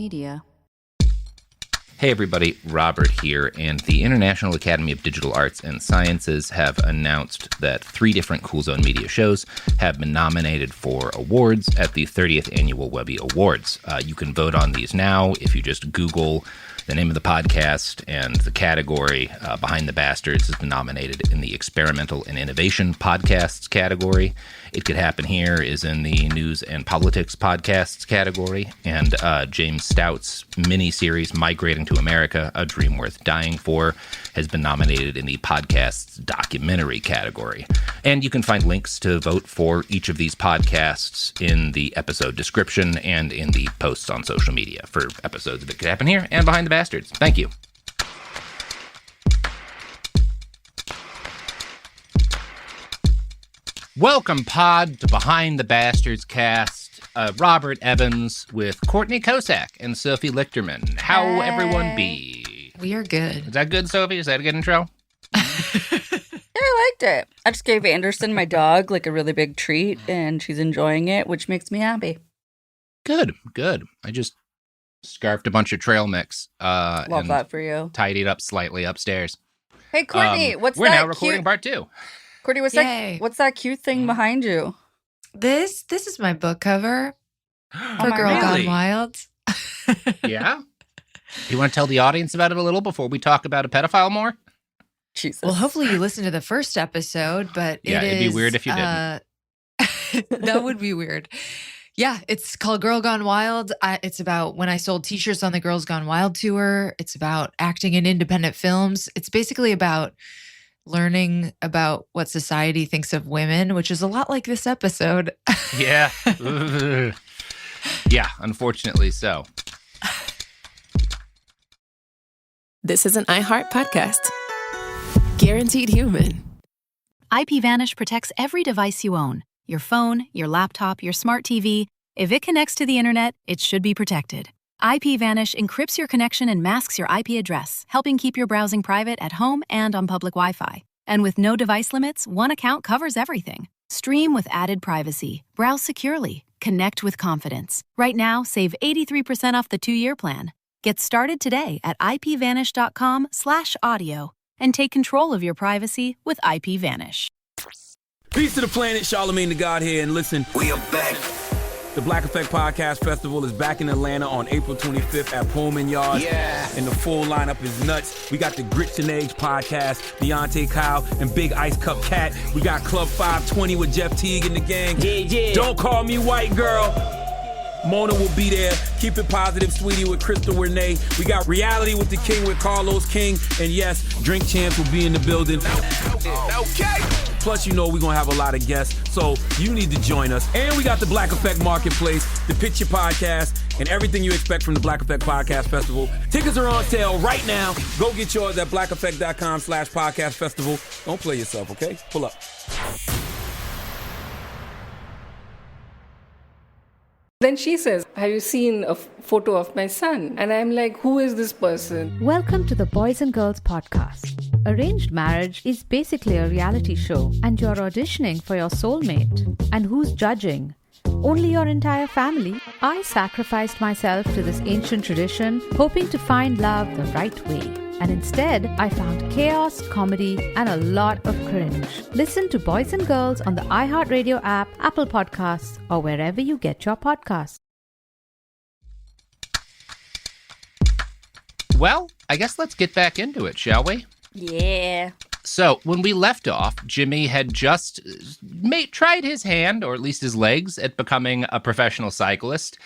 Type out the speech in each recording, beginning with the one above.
media. Hey everybody, Robert here, and the International Academy of Digital Arts and Sciences have announced that 3 different Cool Zone Media shows have been nominated for awards at the 30th Annual Webby Awards. You can vote on these now if you just Google the name of the podcast and the category. Behind the Bastards has been nominated in the Experimental and Innovation Podcasts category. It Could Happen Here is in the News and Politics Podcasts category, and James Stout's mini-series Migrating to America, A Dream Worth Dying For, has been nominated in the Podcasts Documentary category. And you can find links to vote for each of these podcasts in the episode description and in the posts on social media for episodes of It Could Happen Here and Behind the Bastards. Thank you. Welcome, pod, to Behind the Bastards cast. Robert Evans with Courtney Kosak and Sophie Lichterman. How everyone be? We are good. Is that good, Sophie? Is that a good intro? I liked it. I just gave Anderson, my dog, like a really big treat, and she's enjoying it, which makes me happy. Good. I just scarfed a bunch of trail mix. Love that for you. Tidied up slightly upstairs. Hey, Courtney, we're now recording part 2. Courtney, what's that cute thing behind you? This is my book cover for my Girl God. Gone Wild. Yeah? You want to tell the audience about it a little before we talk about a pedophile more? Jesus. Well, hopefully you listened to the first episode, but It'd be weird if you didn't. That would be weird. Yeah, it's called Girl Gone Wild. It's about when I sold t-shirts on the Girls Gone Wild tour. It's about acting in independent films. It's basically about learning about what society thinks of women, which is a lot like this episode. Yeah. Yeah, unfortunately so. This is an iHeart podcast. Guaranteed human. IPVanish protects every device you own. Your phone, your laptop, your smart TV. If it connects to the internet, it should be protected. IPVanish encrypts your connection and masks your IP address, helping keep your browsing private at home and on public Wi-Fi. And with no device limits, one account covers everything. Stream with added privacy. Browse securely. Connect with confidence. Right now, save 83% off the 2-year plan. Get started today at ipvanish.com/audio and take control of your privacy with IPVanish. Peace to the planet, Charlemagne the God here, and listen. We are back. The Black Effect Podcast Festival is back in Atlanta on April 25th at Pullman Yard. Yeah. And the full lineup is nuts. We got the Grits and Eggs podcast, Deontay Kyle and Big Ice Cup Cat. We got Club 520 with Jeff Teague and the gang. Yeah. Don't Call Me White Girl. Mona will be there. Keep It Positive, Sweetie with Crystal Renee. We got Reality with the King with Carlos King. And yes, Drink Champs will be in the building. Okay. Plus, you know we're going to have a lot of guests, so you need to join us. And we got the Black Effect Marketplace, the Picture Podcast, and everything you expect from the Black Effect Podcast Festival. Tickets are on sale right now. Go get yours at blackeffect.com/podcast festival. Don't play yourself, okay? Pull up. Then she says, have you seen a photo of my son? And I'm like, who is this person? Welcome to the Boys and Girls Podcast. Arranged marriage is basically a reality show, and you're auditioning for your soulmate. And who's judging? Only your entire family? I sacrificed myself to this ancient tradition, hoping to find love the right way. And instead, I found chaos, comedy, and a lot of cringe. Listen to Boys and Girls on the iHeartRadio app, Apple Podcasts, or wherever you get your podcasts. Well, I guess let's get back into it, shall we? Yeah. So, when we left off, Jimmy had just tried his hand, or at least his legs, at becoming a professional cyclist,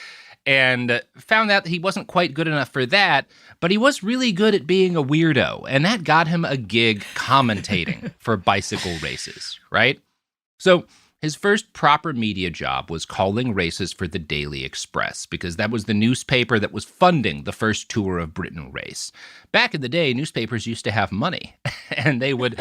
and found out that he wasn't quite good enough for that, but he was really good at being a weirdo, and that got him a gig commentating for bicycle races, right? So his first proper media job was calling races for the Daily Express, because that was the newspaper that was funding the first Tour of Britain race. Back in the day, newspapers used to have money, and they would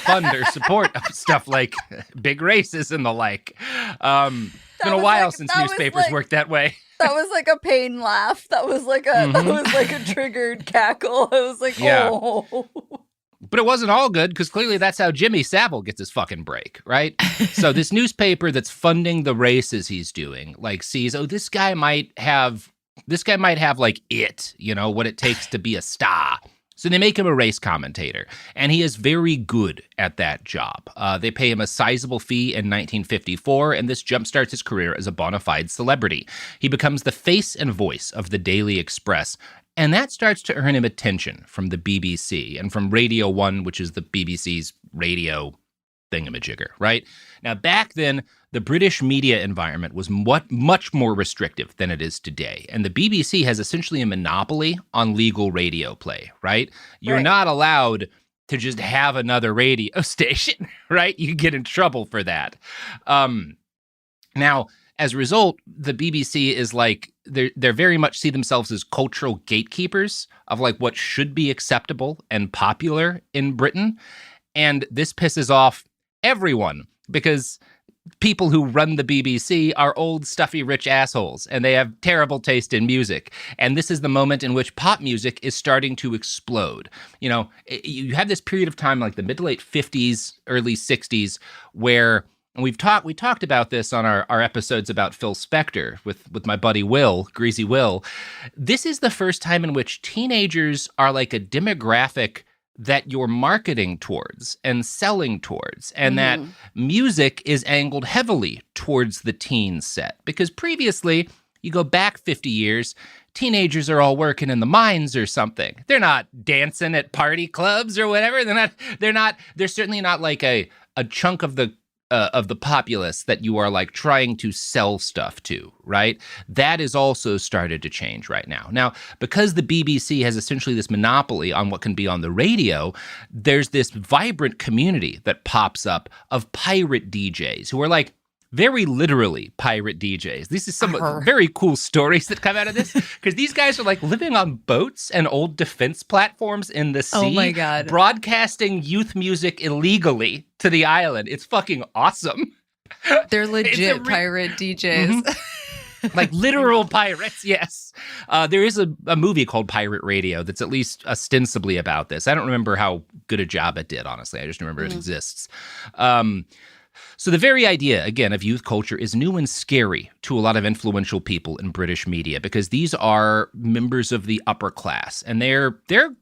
fund or support stuff like big races and the like. It's been a while since newspapers worked that way. That was like a pain laugh. That was like a triggered cackle. I was like, oh. But it wasn't all good, because clearly that's how Jimmy Savile gets his fucking break, right? So this newspaper that's funding the races he's doing, sees, oh, this guy might have this guy might have like what it takes to be a star. So they make him a race commentator, and he is very good at that job. They pay him a sizable fee in 1954, and this jumpstarts his career as a bona fide celebrity. He becomes the face and voice of the Daily Express, and that starts to earn him attention from the BBC and from Radio 1, which is the BBC's radio thingamajigger, right? Now, back then, the British media environment was much more restrictive than it is today. And the BBC has essentially a monopoly on legal radio play, right? You're not allowed to just have another radio station, right? You get in trouble for that. Now, as a result, the BBC is like, they're very much see themselves as cultural gatekeepers of like what should be acceptable and popular in Britain. And this pisses off everyone because people who run the BBC are old, stuffy, rich assholes, and they have terrible taste in music. And this is the moment in which pop music is starting to explode. You know, you have this period of time, like the mid to late 50s, early 60s, where we talked about this on our episodes about Phil Spector with my buddy Will, Greasy Will. This is the first time in which teenagers are like a demographic that you're marketing towards and selling towards, and that music is angled heavily towards the teen set. Because previously, you go back 50 years, teenagers are all working in the mines or something. They're not dancing at party clubs or whatever. They're certainly not like a chunk of the populace that you are like trying to sell stuff to, right? That is also started to change right now. Now, because the BBC has essentially this monopoly on what can be on the radio, there's this vibrant community that pops up of pirate DJs who are like very literally pirate DJs. These are some very cool stories that come out of this, because these guys are like living on boats and old defense platforms in the sea. Oh my God. Broadcasting youth music illegally to the island. It's fucking awesome. They're legit pirate DJs. Like literal pirates, yes. There is a movie called Pirate Radio that's at least ostensibly about this. I don't remember how good a job it did, honestly. I just remember it exists. So the very idea, again, of youth culture is new and scary to a lot of influential people in British media, because these are members of the upper class, and they're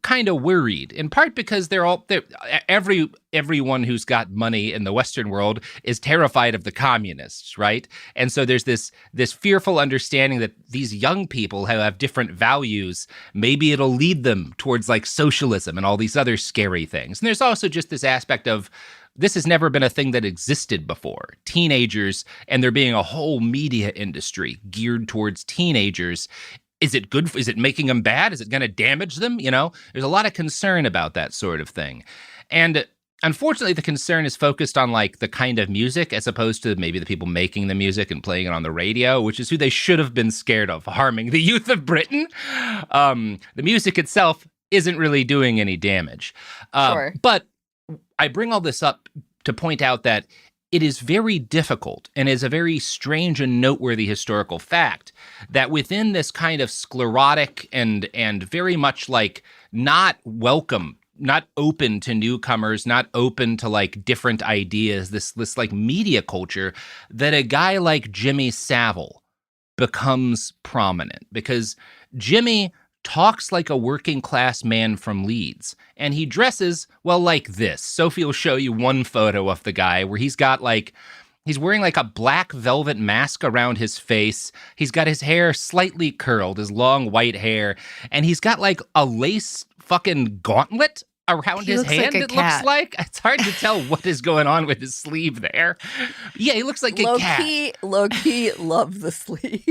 kind of worried, in part because everyone who's got money in the Western world is terrified of the communists, right? And so there's this fearful understanding that these young people who have different values, maybe it'll lead them towards like socialism and all these other scary things. And there's also just this aspect of, this has never been a thing that existed before. Teenagers, and there being a whole media industry geared towards teenagers. Is it good? Is it making them bad? Is it going to damage them? You know, there's a lot of concern about that sort of thing. And unfortunately, the concern is focused on like the kind of music, as opposed to maybe the people making the music and playing it on the radio, which is who they should have been scared of harming the youth of Britain. The music itself isn't really doing any damage. Sure. But I bring all this up to point out that it is very difficult, and is a very strange and noteworthy historical fact, that within this kind of sclerotic and very much like not welcome, not open to newcomers, not open to like different ideas, this like media culture, that a guy like Jimmy Savile becomes prominent, because Jimmy talks like a working class man from Leeds, and he dresses, well, like this. Sophie will show you one photo of the guy where he's wearing like a black velvet mask around his face. He's got his hair slightly curled, his long white hair, and he's got like a lace fucking gauntlet around his hand, like it looks like. It's hard to tell what is going on with his sleeve there. Yeah, he looks like a cat. Low-key love the sleeve.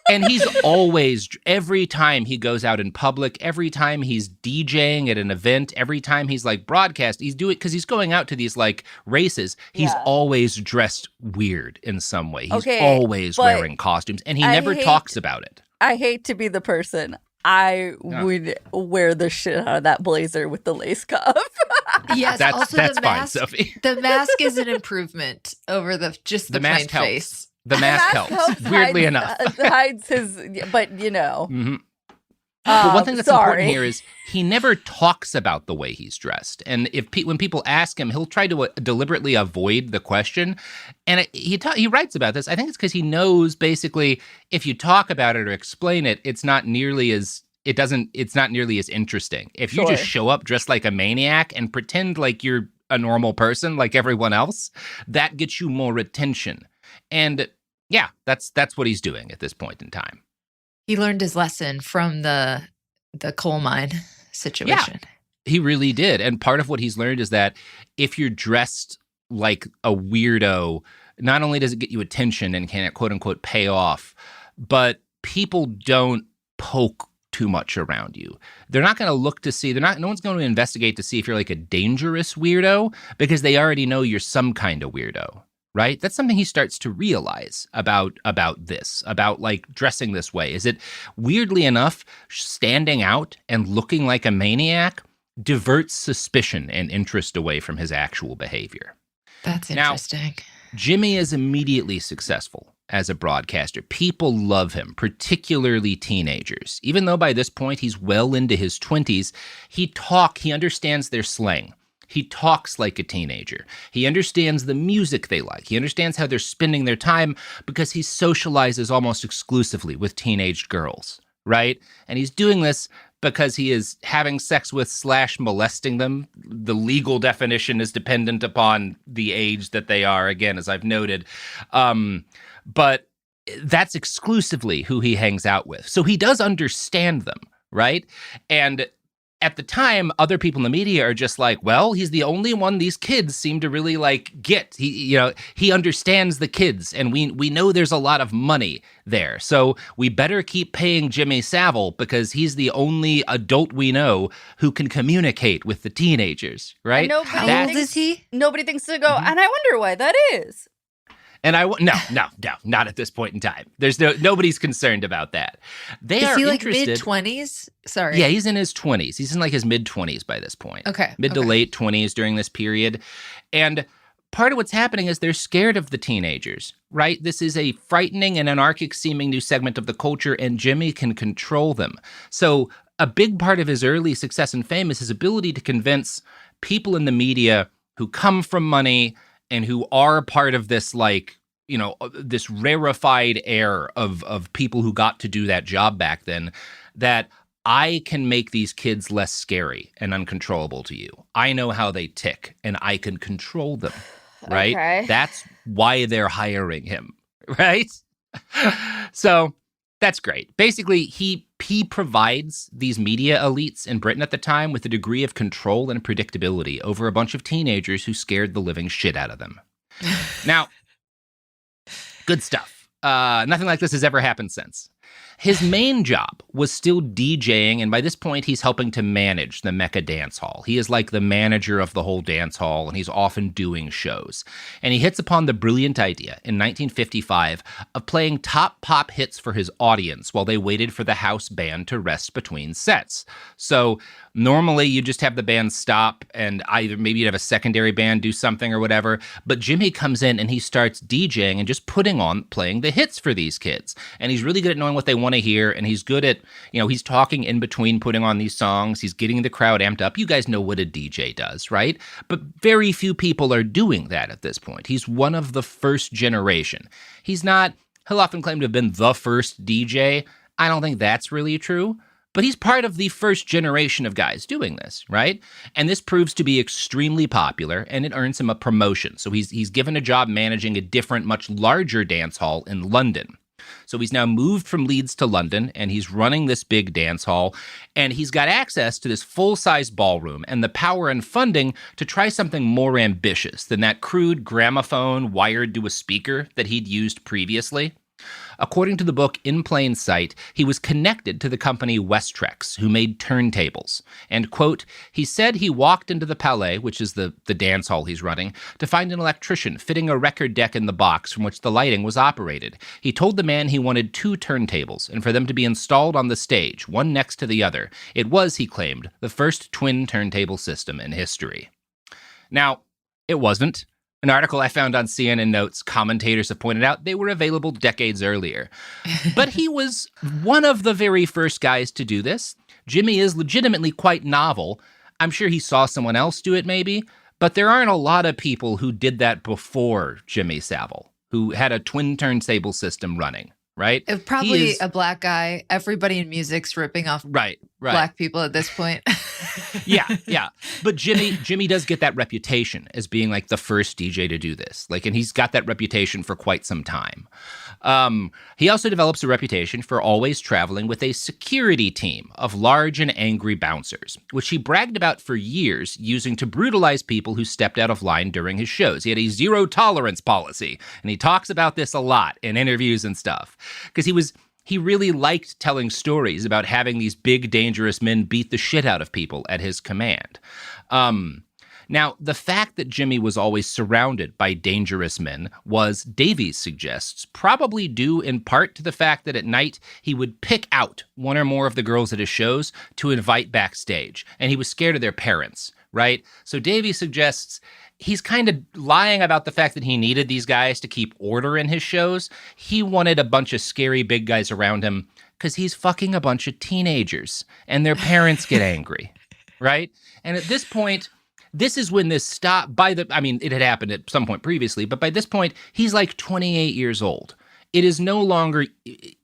And he's always, every time he goes out in public, every time he's DJing at an event, every time he's like broadcast, he's doing, because he's going out to these like races, he's always dressed weird in some way. He's always wearing costumes, and he never talks about it. I hate to be the person. I would wear the shit out of that blazer with the lace cuff. Yes, that's also fine, the mask, Sophie. The mask is an improvement over the plain face. The mask helps, weirdly enough. Hides his, but you know. Mm-hmm. But one thing that's Sorry. important here is he never talks about the way he's dressed. And when people ask him, he'll try to deliberately avoid the question. And he writes about this. I think it's because he knows basically if you talk about it or explain it, it's not nearly as interesting. If you just show up dressed like a maniac and pretend like you're a normal person like everyone else, that gets you more attention. And yeah, that's what he's doing at this point in time. He learned his lesson from the coal mine situation. Yeah, he really did. And part of what he's learned is that if you're dressed like a weirdo, not only does it get you attention and can, quote unquote, pay off, but people don't poke too much around you. They're not going to look to see, no one's going to investigate to see if you're like a dangerous weirdo because they already know you're some kind of weirdo. Right? That's something he starts to realize about this, about like dressing this way. Is it weirdly enough, standing out and looking like a maniac diverts suspicion and interest away from his actual behavior. That's interesting. Now, Jimmy is immediately successful as a broadcaster. People love him, particularly teenagers. Even though by this point he's well into his 20s, he understands their slang. He talks like a teenager. He understands the music they like. He understands how they're spending their time because he socializes almost exclusively with teenage girls, right? And he's doing this because he is having sex with / molesting them. The legal definition is dependent upon the age that they are, again, as I've noted. But that's exclusively who he hangs out with. So he does understand them, right? And at the time, other people in the media are just like, well, he's the only one these kids seem to really like get. He understands the kids, and we know there's a lot of money there. So we better keep paying Jimmy Savile because he's the only adult we know who can communicate with the teenagers, right? How old is he? Nobody thinks to go, and I wonder why that is. And no, not at this point in time. There's nobody's concerned about that. Is he like mid-20s? Sorry. Yeah, he's in his 20s. He's in like his mid-20s by this point. Okay. Mid to late 20s during this period. And part of what's happening is they're scared of the teenagers, right? This is a frightening and anarchic seeming new segment of the culture, and Jimmy can control them. So a big part of his early success and fame is his ability to convince people in the media who come from money and who are part of this, like, this rarefied air of people who got to do that job back then, that I can make these kids less scary and uncontrollable to you. I know how they tick, and I can control them, right? Okay. That's why they're hiring him, right? So that's great. Basically, he provides these media elites in Britain at the time with a degree of control and predictability over a bunch of teenagers who scared the living shit out of them. Now, good stuff. Nothing like this has ever happened since. His main job was still DJing, and by this point, he's helping to manage the Mecca Dance Hall. He is like the manager of the whole dance hall, and he's often doing shows. And he hits upon the brilliant idea in 1955 of playing top pop hits for his audience while they waited for the house band to rest between sets. So normally, you just have the band stop, and maybe you'd have a secondary band do something or whatever, but Jimmy comes in and he starts DJing and just playing the hits for these kids. And he's really good at knowing what they want to hear, and he's good at, he's talking in between putting on these songs. He's getting the crowd amped up. You guys know what a DJ does, right? But very few people are doing that at this point. He's one of the first generation. He'll often claim to have been the first DJ. I don't think that's really true. But he's part of the first generation of guys doing this, right? And this proves to be extremely popular, and it earns him a promotion. So he's given a job managing a different, much larger dance hall in London. So he's now moved from Leeds to London, and he's running this big dance hall, and he's got access to this full-size ballroom and the power and funding to try something more ambitious than that crude gramophone wired to a speaker that he'd used previously. According to the book In Plain Sight, he was connected to the company Westrex, who made turntables. And, quote, he said he walked into the Palais, which is the dance hall he's running, to find an electrician fitting a record deck in the box from which the lighting was operated. He told the man he wanted 2 turntables, and for them to be installed on the stage, one next to the other. It was, he claimed, the first twin turntable system in history. Now, it wasn't. An article I found on CNN Notes, commentators have pointed out they were available decades earlier. But he was one of the very first guys to do this. Jimmy is legitimately quite novel. I'm sure he saw someone else do it maybe, but there aren't a lot of people who did that before Jimmy Savile, who had a twin turntable system running, right? Probably a black guy. Everybody in music's ripping off right. black people at this point. Yeah. But Jimmy does get that reputation as being like the first DJ to do this. And he's got that reputation for quite some time. He also develops a reputation for always traveling with a security team of large and angry bouncers, which he bragged about for years, using to brutalize people who stepped out of line during his shows. He had a zero tolerance policy, and he talks about this a lot in interviews and stuff, because he really liked telling stories about having these big, dangerous men beat the shit out of people at his command. Now, the fact that Jimmy was always surrounded by dangerous men was, Davies suggests, probably due in part to the fact that at night he would pick out one or more of the girls at his shows to invite backstage, and he was scared of their parents, right? So Davies suggests he's kind of lying about the fact that he needed these guys to keep order in his shows. He wanted a bunch of scary big guys around him because he's fucking a bunch of teenagers and their parents get angry, right? And at this point, this is when this stopped it had happened at some point previously, but by this point, he's like 28 years old. It is no longer,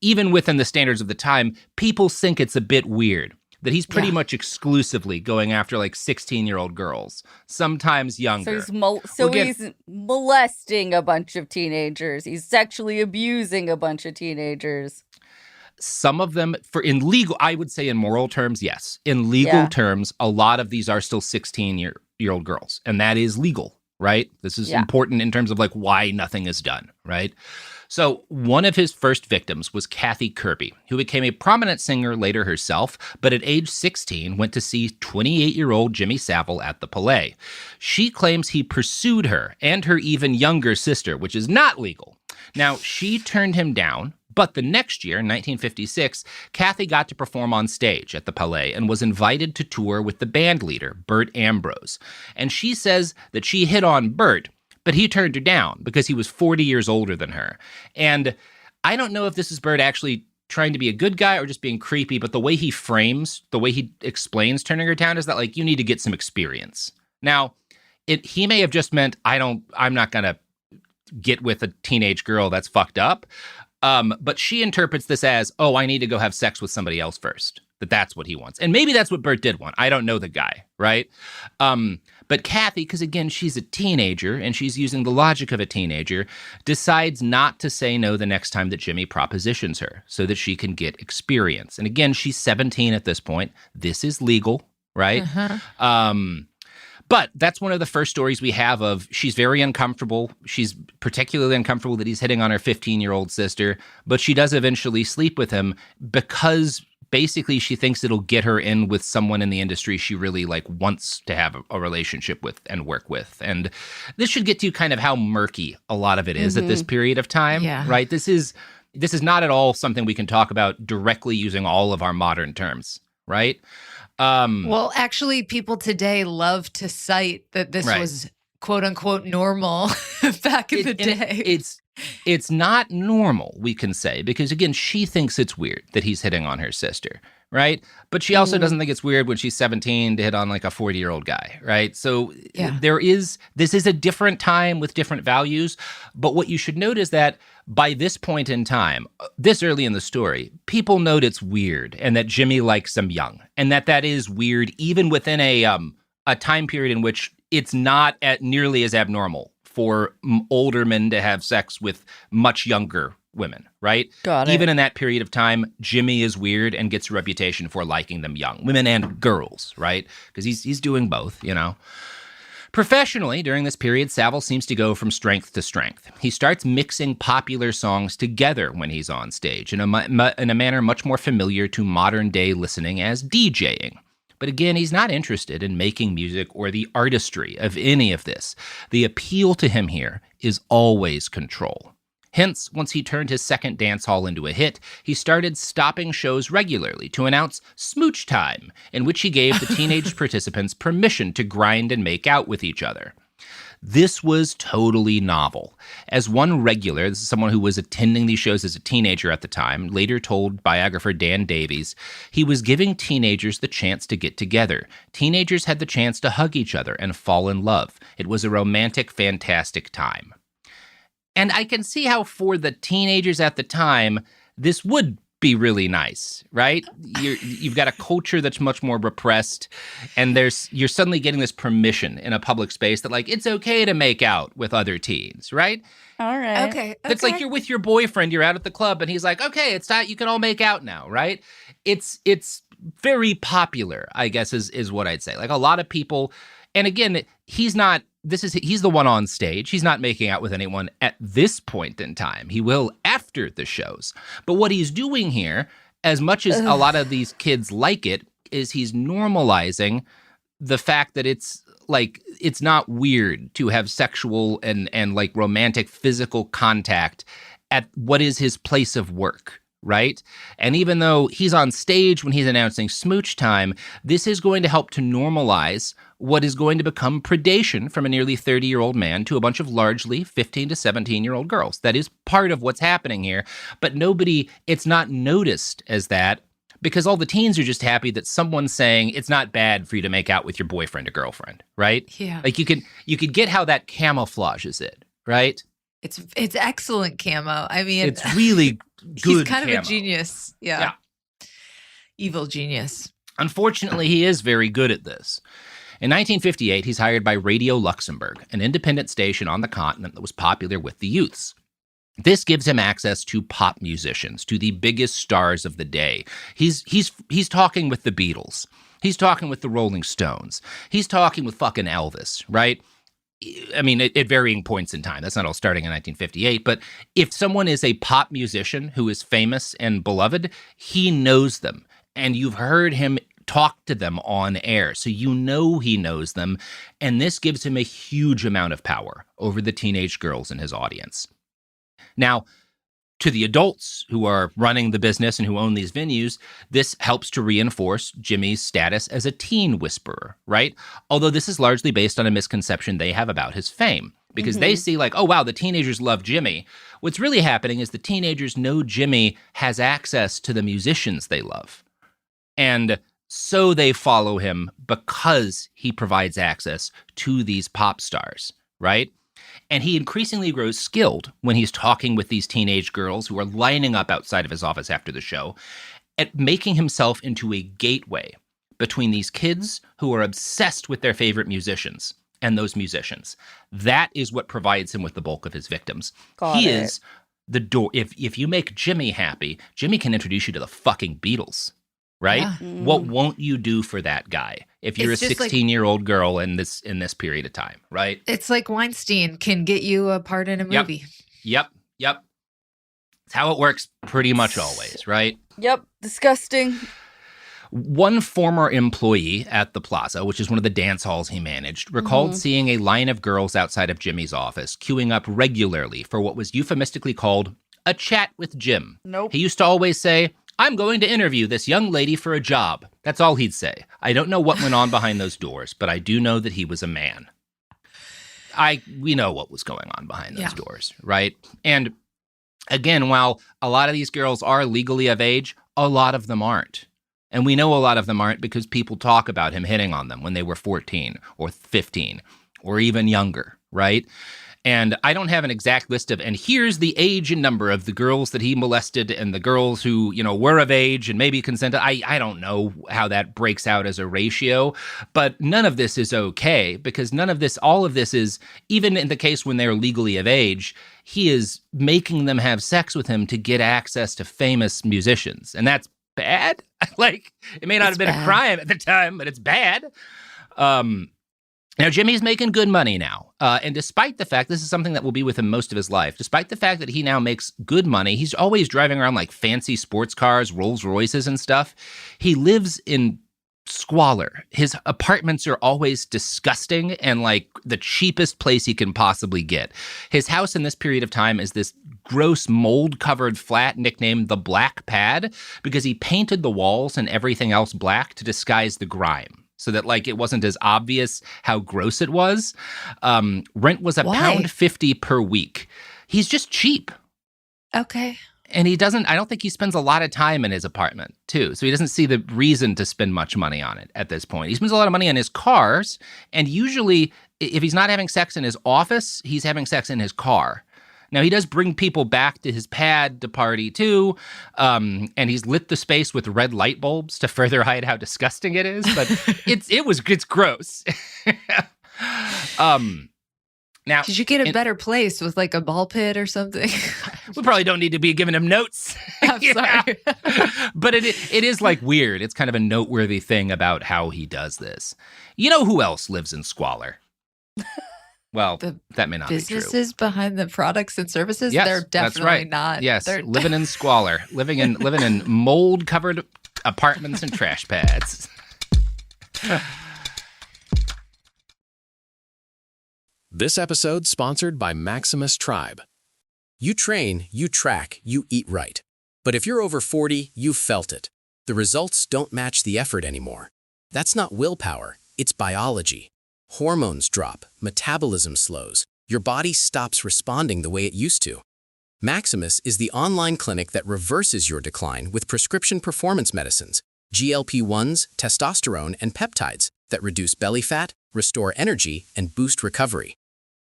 even within the standards of the time, people think it's a bit weird that he's pretty much exclusively going after 16-year-old girls, sometimes younger. He's molesting a bunch of teenagers. He's sexually abusing a bunch of teenagers. Some of them, I would say in moral terms, yes. In legal terms, a lot of these are still 16-year-old girls, and that is legal, right? This is important in terms of why nothing is done, right? So one of his first victims was Kathy Kirby, who became a prominent singer later herself, but at age 16 went to see 28-year-old Jimmy Savile at the Palais. She claims he pursued her and her even younger sister, which is not legal. Now, she turned him down, but the next year, in 1956, Kathy got to perform on stage at the Palais and was invited to tour with the band leader, Bert Ambrose. And she says that she hit on Bert, but he turned her down because he was 40 years older than her. And I don't know if this is Bert actually trying to be a good guy or just being creepy, but the way he explains turning her down is that, you need to get some experience. Now, he may have just meant, I'm not going to get with a teenage girl, that's fucked up. But she interprets this as, I need to go have sex with somebody else first. That's what he wants. And maybe that's what Bert did want. I don't know the guy, right? But Kathy, because again, she's a teenager and she's using the logic of a teenager, decides not to say no the next time that Jimmy propositions her so that she can get experience. And again, she's 17 at this point. This is legal, right? But that's one of the first stories we have of she's very uncomfortable. She's particularly uncomfortable that he's hitting on her 15-year-old sister, but she does eventually sleep with him because basically she thinks it'll get her in with someone in the industry she really wants to have a relationship with and work with. And this should get to kind of how murky a lot of it is at this period of time, right? This is not at all something we can talk about directly using all of our modern terms, right? Well, actually, people today love to cite that this was quote unquote normal back in the day. It's not normal, we can say, because again, she thinks it's weird that he's hitting on her sister, right? But she also doesn't think it's weird when she's 17 to hit on a 40-year-old guy, right? So this is a different time with different values. But what you should note is that by this point in time, this early in the story, people note it's weird and that Jimmy likes them young and that is weird even within a time period in which it's not nearly as abnormal for older men to have sex with much younger women, right? Got it. Even in that period of time, Jimmy is weird and gets a reputation for liking them young, women and girls, right? Because he's doing both, Professionally, during this period, Savile seems to go from strength to strength. He starts mixing popular songs together when he's on stage in a manner much more familiar to modern-day listening as DJing. But again, he's not interested in making music or the artistry of any of this. The appeal to him here is always control. Hence, once he turned his second dance hall into a hit, he started stopping shows regularly to announce Smooch Time, in which he gave the teenage participants permission to grind and make out with each other. This was totally novel. As one regular, this is someone who was attending these shows as a teenager at the time, later told biographer Dan Davies, he was giving teenagers the chance to get together. Teenagers had the chance to hug each other and fall in love. It was a romantic, fantastic time. And I can see how for the teenagers at the time, this would be really nice, right? You've got a culture that's much more repressed, and you're suddenly getting this permission in a public space that, like, it's okay to make out with other teens, right? All right. Okay. It's like you're with your boyfriend, you're out at the club, and he's like, okay, it's time, you can all make out now, right? It's very popular, I guess, is what I'd say. Like, a lot of people, and again, he's the one on stage. He's not making out with anyone at this point in time. He will after the shows. But what he's doing here, as much as a lot of these kids like it, is he's normalizing the fact that it's not weird to have sexual and like romantic physical contact at what is his place of work. Right? And even though he's on stage when he's announcing smooch time, this is going to help to normalize what is going to become predation from a nearly 30-year-old man to a bunch of largely 15 to 17-year-old girls. That is part of what's happening here. But it's not noticed as that because all the teens are just happy that someone's saying it's not bad for you to make out with your boyfriend or girlfriend, right? Yeah. Like you could get how that camouflages it, right? It's excellent camo. I mean, it's really good. He's kind camo. of a genius. Yeah. Evil genius. Unfortunately, he is very good at this. In 1958, he's hired by Radio Luxembourg, an independent station on the continent that was popular with the youths. This gives him access to pop musicians, to the biggest stars of the day. He's talking with the Beatles. He's talking with the Rolling Stones. He's talking with fucking Elvis, right? I mean, at varying points in time. That's not all starting in 1958. But if someone is a pop musician who is famous and beloved, he knows them. And you've heard him talk to them on air. So you know he knows them. And this gives him a huge amount of power over the teenage girls in his audience. Now, to the adults who are running the business and who own these venues, this helps to reinforce Jimmy's status as a teen whisperer, right? Although this is largely based on a misconception they have about his fame, because they see like, oh, wow, the teenagers love Jimmy. What's really happening is the teenagers know Jimmy has access to the musicians they love. And so they follow him because he provides access to these pop stars, right? And he increasingly grows skilled when he's talking with these teenage girls who are lining up outside of his office after the show at making himself into a gateway between these kids who are obsessed with their favorite musicians and those musicians. That is what provides him with the bulk of his victims. He is the door. If you make Jimmy happy, Jimmy can introduce you to the fucking Beatles. Right? Yeah. What won't you do for that guy if you're a 16-year-old girl in this period of time, right? It's like Weinstein can get you a part in a movie. Yep. It's how it works pretty much always, right? Yep. Disgusting. One former employee at the Plaza, which is one of the dance halls he managed, recalled seeing a line of girls outside of Jimmy's office queuing up regularly for what was euphemistically called a chat with Jim. Nope. He used to always say, I'm going to interview this young lady for a job. That's all he'd say. I don't know what went on behind those doors, but I do know that he was a man. We know what was going on behind those doors, right? And again, while a lot of these girls are legally of age, a lot of them aren't. And we know a lot of them aren't because people talk about him hitting on them when they were 14 or 15 or even younger, right? And I don't have an exact list and here's the age and number of the girls that he molested and the girls who, were of age and maybe consented. I don't know how that breaks out as a ratio, but none of this is okay because all of this is, even in the case when they're legally of age, he is making them have sex with him to get access to famous musicians. And that's bad. Like, it may not have been a crime at the time, but it's bad. Now, Jimmy's making good money now. And despite the fact, this is something that will be with him most of his life, despite the fact that he now makes good money, he's always driving around like fancy sports cars, Rolls Royces and stuff. He lives in squalor. His apartments are always disgusting and like the cheapest place he can possibly get. His house in this period of time is this gross mold-covered flat nicknamed the Black Pad because he painted the walls and everything else black to disguise the grime. so that like it wasn't as obvious how gross it was. Rent was Why? £1.50 per week. He's just cheap. Okay. And I don't think he spends a lot of time in his apartment, too. So he doesn't see the reason to spend much money on it at this point. He spends a lot of money on his cars. And usually, if he's not having sex in his office, he's having sex in his car. Now, he does bring people back to his pad to party, too. And he's lit the space with red light bulbs to further hide how disgusting it is. But it's gross. Now, Did you get a better place with like a ball pit or something? We probably don't need to be giving him notes. I'm sorry. But it is like weird. It's kind of a noteworthy thing about how he does this. You know who else lives in squalor? Well, that may not be true. Businesses behind the products and services? Yes, They're definitely that's right. not. Yes, They're living in squalor, living in mold-covered apartments and trash pads. This episode sponsored by Maximus Tribe. You train, you track, you eat right. But if you're over 40, you've felt it. The results don't match the effort anymore. That's not willpower, it's biology. Hormones drop, metabolism slows, your body stops responding the way it used to. Maximus is the online clinic that reverses your decline with prescription performance medicines, GLP-1s, testosterone, and peptides that reduce belly fat, restore energy, and boost recovery.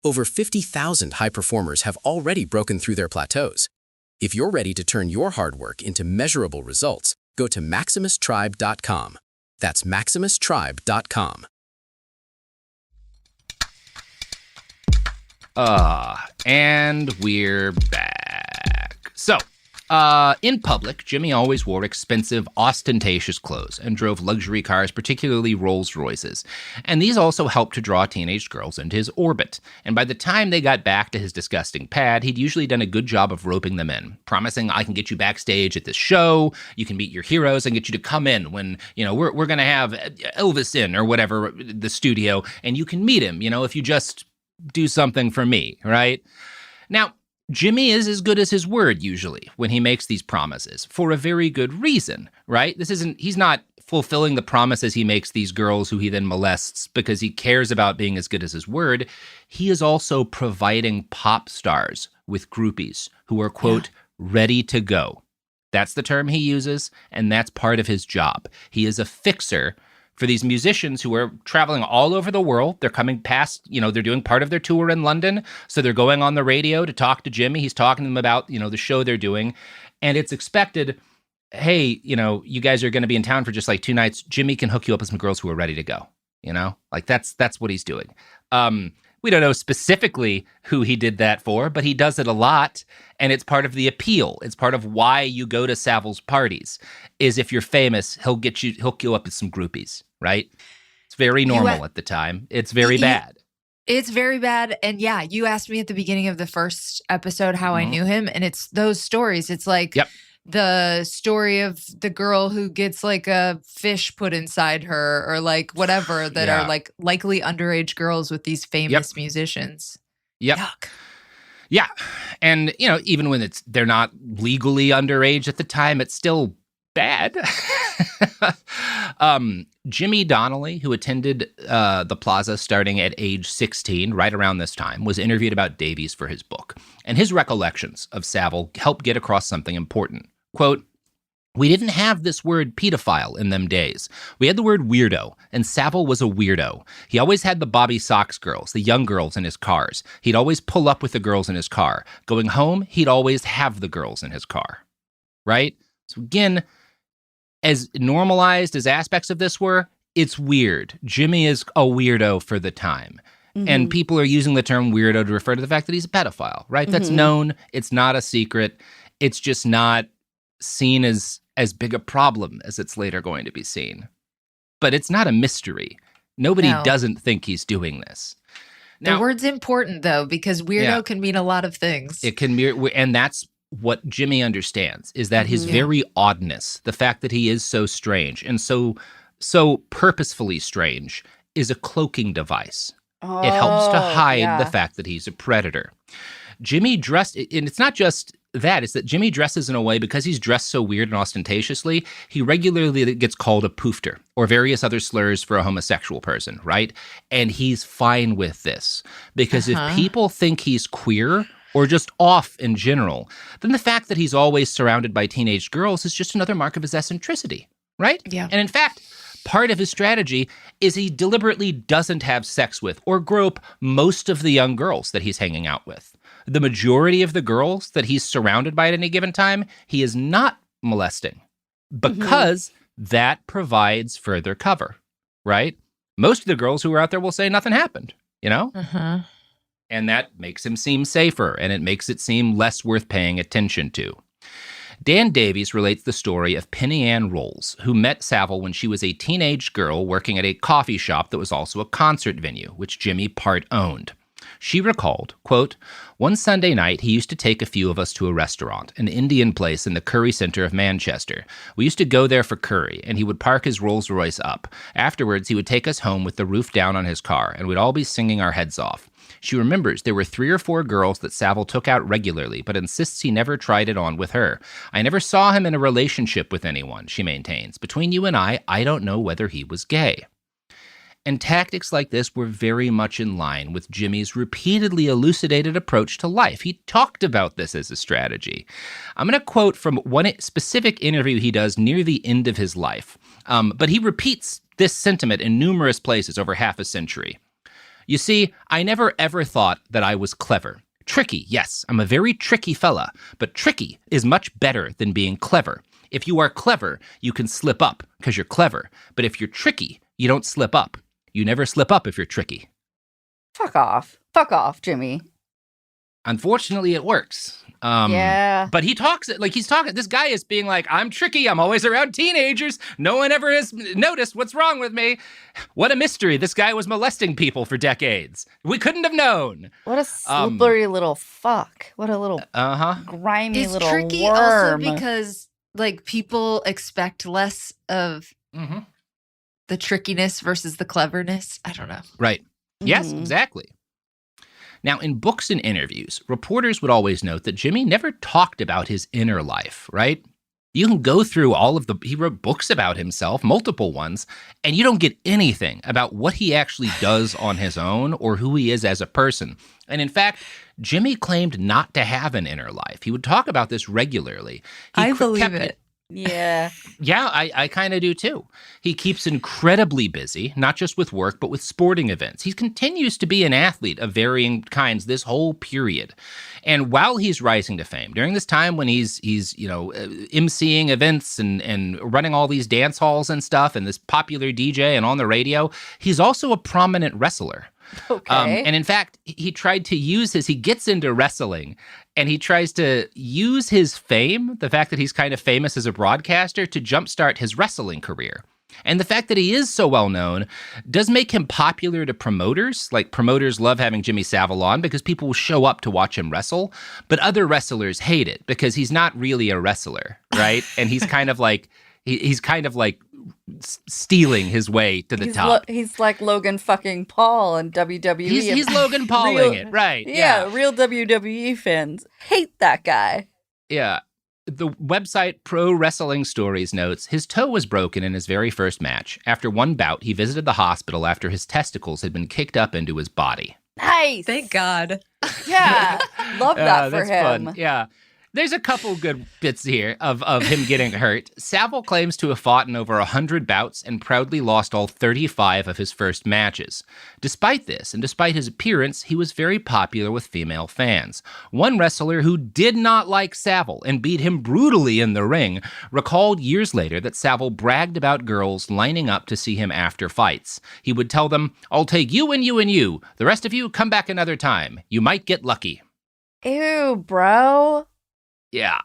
Over 50,000 high performers have already broken through their plateaus. If you're ready to turn your hard work into measurable results, go to MaximusTribe.com. That's MaximusTribe.com. And we're back. So, in public, Jimmy always wore expensive, ostentatious clothes and drove luxury cars, particularly Rolls Royces. And these also helped to draw teenage girls into his orbit. And by the time they got back to his disgusting pad, he'd usually done a good job of roping them in, promising, I can get you backstage at this show, you can meet your heroes, and get you to come in when, we're going to have Elvis in or whatever, the studio, and you can meet him, if you just do something for me, right? Now, Jimmy is as good as his word usually when he makes these promises for a very good reason, right? He's not fulfilling the promises he makes these girls who he then molests because he cares about being as good as his word. He is also providing pop stars with groupies who are, quote, ready to go. That's the term he uses, and that's part of his job. He is a fixer for these musicians who are traveling all over the world. They're coming past, they're doing part of their tour in London. So they're going on the radio to talk to Jimmy. He's talking to them about, the show they're doing. And it's expected, hey, you guys are going to be in town for just like 2 nights. Jimmy can hook you up with some girls who are ready to go. Like that's what he's doing. We don't know specifically who he did that for, but he does it a lot, and it's part of the appeal. It's part of why you go to Savile's parties, is if you're famous, he'll hook you up with some groupies, right? It's very normal at the time. It's very bad. It's very bad. And yeah, you asked me at the beginning of the first episode how I knew him, and it's those stories. It's like the story of the girl who gets like a fish put inside her or like whatever that are like likely underage girls with these famous musicians. Yep. Yuck. Yeah. And, even when they're not legally underage at the time, it's still bad. Jimmy Donnelly, who attended the Plaza starting at age 16, right around this time, was interviewed about Davies for his book. And his recollections of Savile helped get across something important. Quote, we didn't have this word pedophile in them days. We had the word weirdo, and Savile was a weirdo. He always had the Bobby Sox girls, the young girls in his cars. He'd always pull up with the girls in his car. Going home, he'd always have the girls in his car. Right? So again, as normalized as aspects of this were, it's weird. Jimmy is a weirdo for the time. Mm-hmm. And people are using the term weirdo to refer to the fact that he's a pedophile, right? That's known. It's not a secret. It's just not seen as big a problem as it's later going to be seen. But it's not a mystery. Nobody doesn't think he's doing this. Now, the word's important, though, because weirdo can mean a lot of things. It can be, and that's what Jimmy understands, is that his very oddness, the fact that he is so strange and so purposefully strange, is a cloaking device. It helps to hide the fact that he's a predator. Jimmy dressed, and it's not just that is that Jimmy dresses in a way, because he's dressed so weird and ostentatiously, he regularly gets called a poofter or various other slurs for a homosexual person, right? And he's fine with this, because if people think he's queer or just off in general, then the fact that he's always surrounded by teenage girls is just another mark of his eccentricity, right? Yeah. And in fact, part of his strategy is he deliberately doesn't have sex with or grope most of the young girls that he's hanging out with. The majority of the girls that he's surrounded by at any given time, he is not molesting, because that provides further cover, right? Most of the girls who are out there will say nothing happened, you know? And that makes him seem safer, and it makes it seem less worth paying attention to. Dan Davies relates the story of Penny Ann Rolls, who met Savile when she was a teenage girl working at a coffee shop that was also a concert venue, which Jimmy part owned. She recalled, quote, "One Sunday night, he used to take a few of us to a restaurant, an Indian place in the curry center of Manchester. We used to go there for curry, and he would park his Rolls Royce up. Afterwards, he would take us home with the roof down on his car, and we'd all be singing our heads off. She remembers there were 3 or 4 girls that Savile took out regularly, but insists he never tried it on with her. I never saw him in a relationship with anyone," she maintains. "Between you and I don't know whether he was gay." And tactics like this were very much in line with Jimmy's repeatedly elucidated approach to life. He talked about this as a strategy. I'm going to quote from one specific interview he does near the end of his life, but he repeats this sentiment in numerous places over half a century. "You see, I never ever thought that I was clever. Tricky, yes, I'm a very tricky fella, but tricky is much better than being clever. If you are clever, you can slip up because you're clever. But if you're tricky, you don't slip up. You never slip up if you're tricky." Fuck off. Fuck off, Jimmy. Unfortunately, it works. Yeah. But he talks like he's talking. This guy is being like, "I'm tricky. I'm always around teenagers. No one ever has noticed what's wrong with me." What a mystery. This guy was molesting people for decades. We couldn't have known. What a slippery little fuck. What a little grimy It's little tricky worm. also because like people expect less of the trickiness versus the cleverness. I don't know. Right. Yes, exactly. Now, in books and interviews, reporters would always note that Jimmy never talked about his inner life, right? You can go through he wrote books about himself, multiple ones, and you don't get anything about what he actually does on his own or who he is as a person. And in fact, Jimmy claimed not to have an inner life. He would talk about this regularly. I believe it. Yeah. Yeah, I kind of do too. He keeps incredibly busy, not just with work, but with sporting events. He continues to be an athlete of varying kinds this whole period. And while he's rising to fame, during this time when he's emceeing events and running all these dance halls and stuff, and this popular DJ and on the radio, he's also a prominent wrestler. Okay. And in fact, he gets into wrestling, and he tries to use his fame, the fact that he's kind of famous as a broadcaster, to jumpstart his wrestling career. And the fact that he is so well known does make him popular to promoters. Like, promoters love having Jimmy Savile on because people will show up to watch him wrestle. But other wrestlers hate it because he's not really a wrestler, right? And he's kind of like stealing his way to the top. He's like Logan fucking Paul in WWE. He's Logan Pauling it, right? Yeah, real WWE fans hate that guy. Yeah. The website Pro Wrestling Stories notes his toe was broken in his very first match. After one bout, he visited the hospital after his testicles had been kicked up into his body. Nice. Thank God. Yeah. Love that for that's him. Fun. Yeah. There's a couple good bits here of him getting hurt. Savile claims to have fought in over 100 bouts and proudly lost all 35 of his first matches. Despite this, and despite his appearance, he was very popular with female fans. One wrestler who did not like Savile and beat him brutally in the ring recalled years later that Savile bragged about girls lining up to see him after fights. He would tell them, "I'll take you and you and you. The rest of you, come back another time. You might get lucky." Ew, bro. Yeah.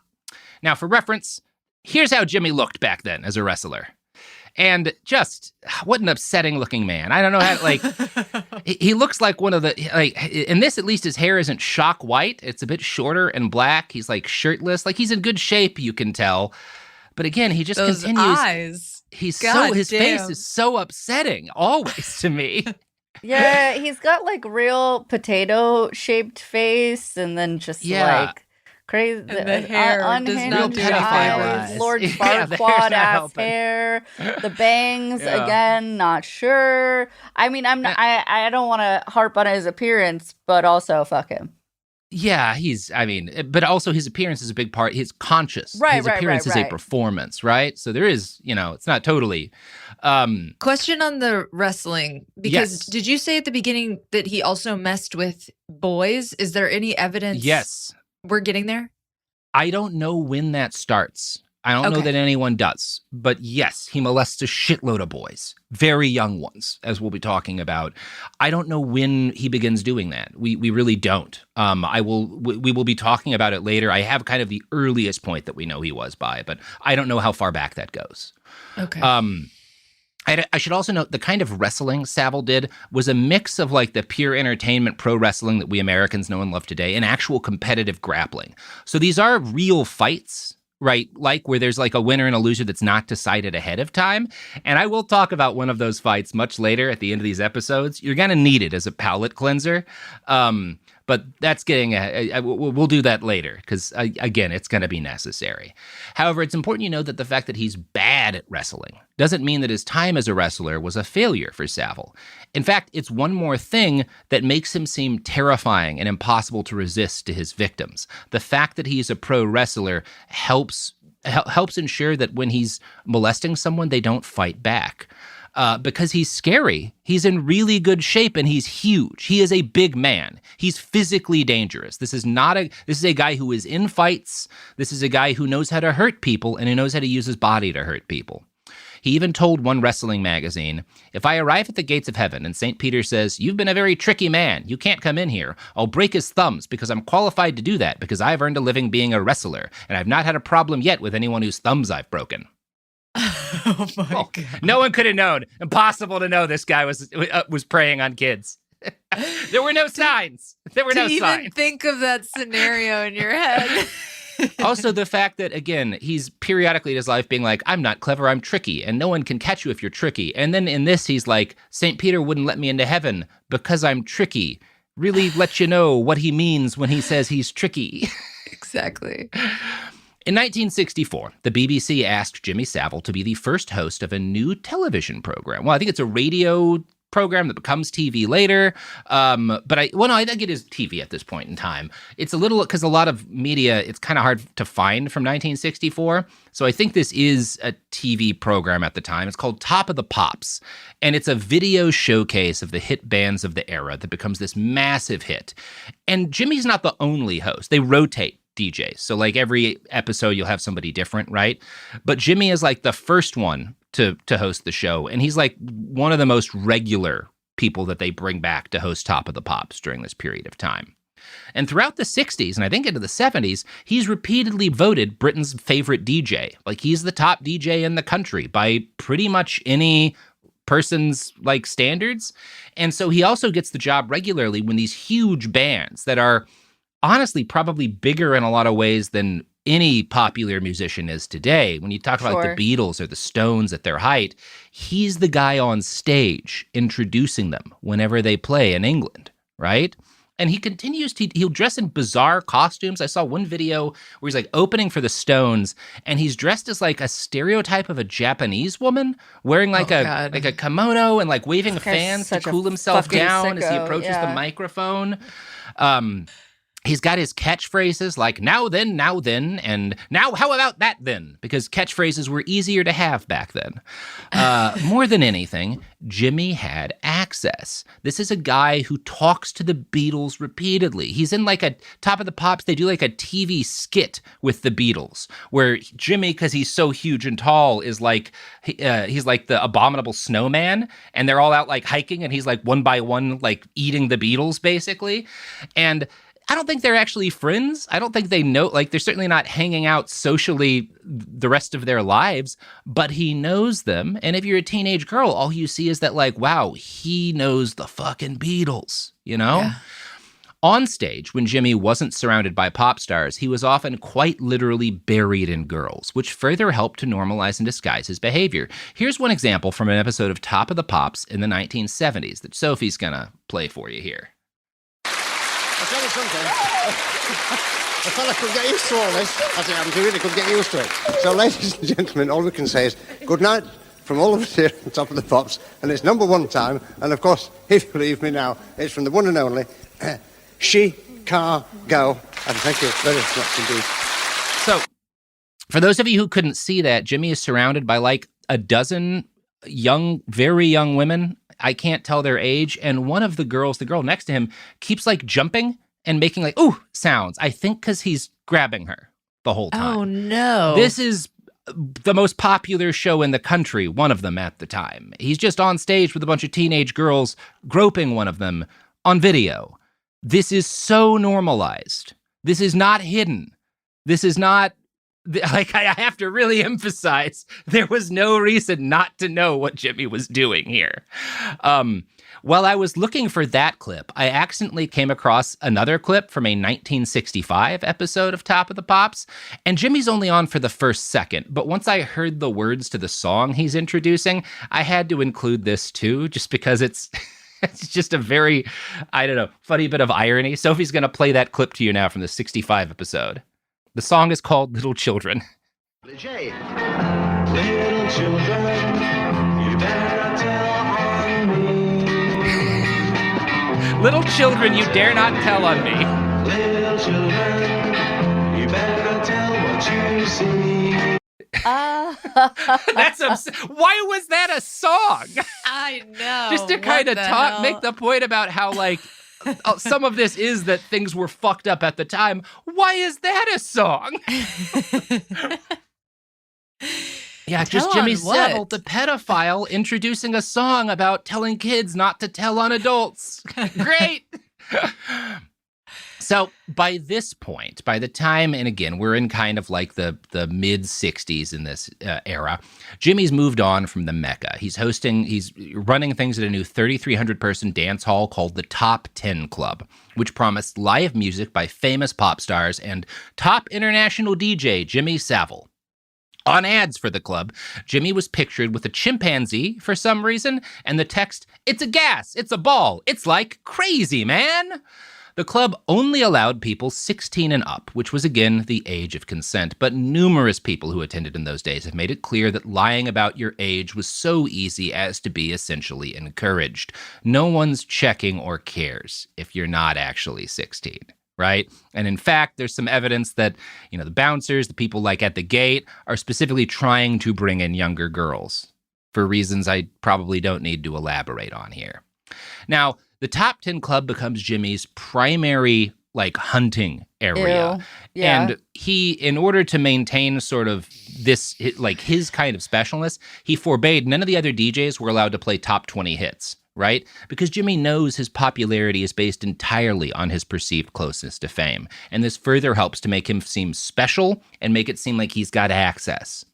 Now, for reference, here's how Jimmy looked back then as a wrestler. And just, what an upsetting looking man. I don't know how, he looks like one of the, in this, at least his hair isn't shock white. It's a bit shorter and black. He's shirtless. He's in good shape, you can tell. But again, he just Those continues. Eyes. His God face damn. is so upsetting, always, to me. Yeah, he's got real potato shaped face and then just crazy, the hair does unhinged not do eyes, it. Lord Yeah, the hair's Farquaad not ass helping. hair, the bangs Yeah. again, not sure. I mean, I don't want to harp on his appearance, but also fuck him. Yeah, but also his appearance is a big part. His conscious. His appearance is a performance, right? So there is, it's not totally. Question on the wrestling, because Yes. did you say at the beginning that he also messed with boys? Is there any evidence? Yes. We're getting there? I don't know when that starts. I don't know that anyone does. But yes, he molests a shitload of boys, very young ones, as we'll be talking about. I don't know when he begins doing that. We really don't. We will be talking about it later. I have kind of the earliest point that we know he was by, but I don't know how far back that goes. Okay. I should also note the kind of wrestling Savile did was a mix of like the pure entertainment pro wrestling that we Americans know and love today and actual competitive grappling. So these are real fights, right? Like where there's like a winner and a loser that's not decided ahead of time. And I will talk about one of those fights much later at the end of these episodes. You're going to need it as a palate cleanser. But that's we'll do that later because, again, it's going to be necessary. However, it's important you know that the fact that he's bad at wrestling doesn't mean that his time as a wrestler was a failure for Savile. In fact, it's one more thing that makes him seem terrifying and impossible to resist to his victims. The fact that he's a pro wrestler helps ensure that when he's molesting someone, they don't fight back. Because he's scary. He's in really good shape and he's huge. He is a big man. He's physically dangerous. This is a guy who is in fights. This is a guy who knows how to hurt people and who knows how to use his body to hurt people. He even told one wrestling magazine, "If I arrive at the gates of heaven and St. Peter says, 'You've been a very tricky man. You can't come in here,' I'll break his thumbs because I'm qualified to do that because I've earned a living being a wrestler and I've not had a problem yet with anyone whose thumbs I've broken." Oh my God. No one could have known. Impossible to know this guy was preying on kids. There were no signs. There were no To signs. even think of that scenario in your head. Also, the fact that, again, he's periodically in his life being like, "I'm not clever, I'm tricky, and no one can catch you if you're tricky." And then in this, he's like, "St. Peter wouldn't let me into heaven because I'm tricky." Really let you know what he means when he says he's tricky. Exactly. In 1964, the BBC asked Jimmy Savile to be the first host of a new television program. Well, I think it's a radio program that becomes TV later. But I think it is TV at this point in time. It's a little, because a lot of media, it's kind of hard to find from 1964. So I think this is a TV program at the time. It's called Top of the Pops. And it's a video showcase of the hit bands of the era that becomes this massive hit. And Jimmy's not the only host. They rotate DJs. So like every episode, you'll have somebody different, right? But Jimmy is like the first one to host the show. And he's like one of the most regular people that they bring back to host Top of the Pops during this period of time. And throughout the 60s, and I think into the 70s, he's repeatedly voted Britain's favorite DJ. Like he's the top DJ in the country by pretty much any person's like standards. And so he also gets the job regularly when these huge bands that are honestly probably bigger in a lot of ways than any popular musician is today. When you talk about like the Beatles or the Stones at their height, he's the guy on stage introducing them whenever they play in England, right? And he continues to, he'll dress in bizarre costumes. I saw one video where he's like opening for the Stones and he's dressed as like a stereotype of a Japanese woman wearing like a kimono and like waving fans to cool himself down as he approaches the microphone. He's got his catchphrases like now then, and now how about that then? Because catchphrases were easier to have back then. More than anything, Jimmy had access. This is a guy who talks to the Beatles repeatedly. He's in like a Top of the Pops. They do like a TV skit with the Beatles where Jimmy, because he's so huge and tall, is like, he's like the abominable snowman and they're all out like hiking and he's like one by one, like eating the Beatles basically. And I don't think they're actually friends. I don't think they know, like they're certainly not hanging out socially the rest of their lives, but he knows them. And if you're a teenage girl, all you see is that like, wow, he knows the fucking Beatles, you know? Yeah. On stage, when Jimmy wasn't surrounded by pop stars, he was often quite literally buried in girls, which further helped to normalize and disguise his behavior. Here's one example from an episode of Top of the Pops in the 1970s that Sophie's gonna play for you here. I'll tell you something. A fella could get used to all this, as it happens, he really could get used to it. So, ladies and gentlemen, all we can say is good night from all of us here on Top of the Pops, and it's number one time, and of course, if you believe me now, it's from the one and only Chicago, and thank you very much indeed. So, for those of you who couldn't see that, Jimmy is surrounded by like a dozen young, very young women. I can't tell their age, and one of the girl next to him, keeps like jumping and making like, ooh, sounds. I think because he's grabbing her the whole time. Oh, no. This is the most popular show in the country, one of them at the time. He's just on stage with a bunch of teenage girls, groping one of them on video. This is so normalized. This is not hidden. This is not, like, I have to really emphasize, there was no reason not to know what Jimmy was doing here. While I was looking for that clip, I accidentally came across another clip from a 1965 episode of Top of the Pops, and Jimmy's only on for the first second, but once I heard the words to the song he's introducing, I had to include this too, just because it's just a very, I don't know, funny bit of irony. Sophie's going to play that clip to you now from the 65 episode. The song is called Little Children. Little children, you better not tell on me. Little children, you dare not tell on me. Little children, you better not tell what you see. Why was that a song? I know. Just to kind of make the point about how, like, some of this is that things were fucked up at the time. Why is that a song? Yeah, just Jimmy Savile, the pedophile, introducing a song about telling kids not to tell on adults. Great. So by this point, by the time, and again, we're in kind of like the mid 60s in this era, Jimmy's moved on from the Mecca. He's running things at a new 3,300 person dance hall called the Top 10 Club, which promised live music by famous pop stars and top international DJ Jimmy Savile. On ads for the club, Jimmy was pictured with a chimpanzee for some reason, and the text, "It's a gas, it's a ball, it's like crazy, man." The club only allowed people 16 and up, which was again the age of consent, but numerous people who attended in those days have made it clear that lying about your age was so easy as to be essentially encouraged. No one's checking or cares if you're not actually 16. Right? And in fact, there's some evidence that, the bouncers, the people like at the gate, are specifically trying to bring in younger girls for reasons I probably don't need to elaborate on here. Now, the Top 10 Club becomes Jimmy's primary, hunting area. Ew. Yeah. And he, in order to maintain sort of this, his kind of specialness, he forbade none of the other DJs were allowed to play top 20 hits. Right? Because Jimmy knows his popularity is based entirely on his perceived closeness to fame. And this further helps to make him seem special and make it seem like he's got access.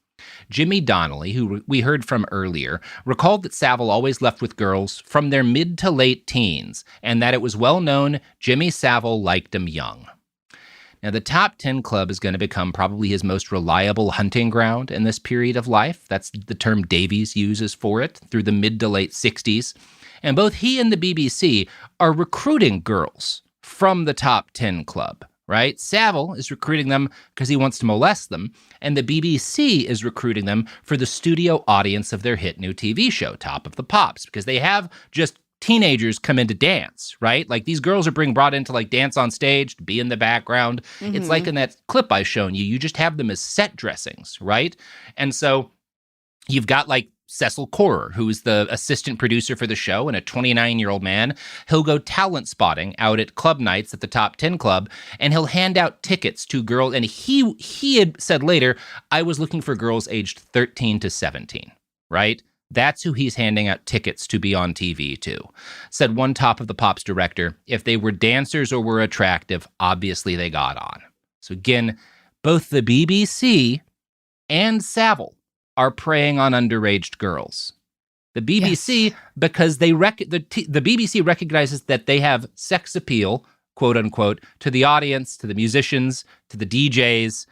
Jimmy Donnelly, who we heard from earlier, recalled that Savile always left with girls from their mid to late teens, and that it was well known Jimmy Savile liked them young. Now, the Top 10 Club is going to become probably his most reliable hunting ground in this period of life. That's the term Davies uses for it through the mid to late 60s. And both he and the BBC are recruiting girls from the Top 10 Club, right? Savile is recruiting them because he wants to molest them, and the BBC is recruiting them for the studio audience of their hit new TV show, Top of the Pops, because they have just teenagers come in to dance, right? Like, these girls are being brought in to, dance on stage, to be in the background. Mm-hmm. It's like in that clip I've shown you, you just have them as set dressings, right? And so you've got, Cecil Corer, who's the assistant producer for the show and a 29-year-old man. He'll go talent spotting out at club nights at the Top 10 Club, and he'll hand out tickets to girls. And he had said later, I was looking for girls aged 13 to 17, right? That's who he's handing out tickets to be on TV to. Said one Top of the Pops director, if they were dancers or were attractive, obviously they got on. So again, both the BBC and Savile are preying on underage girls. The BBC, yes, because the BBC recognizes that they have sex appeal, quote unquote, to the audience, to the musicians, to the DJs,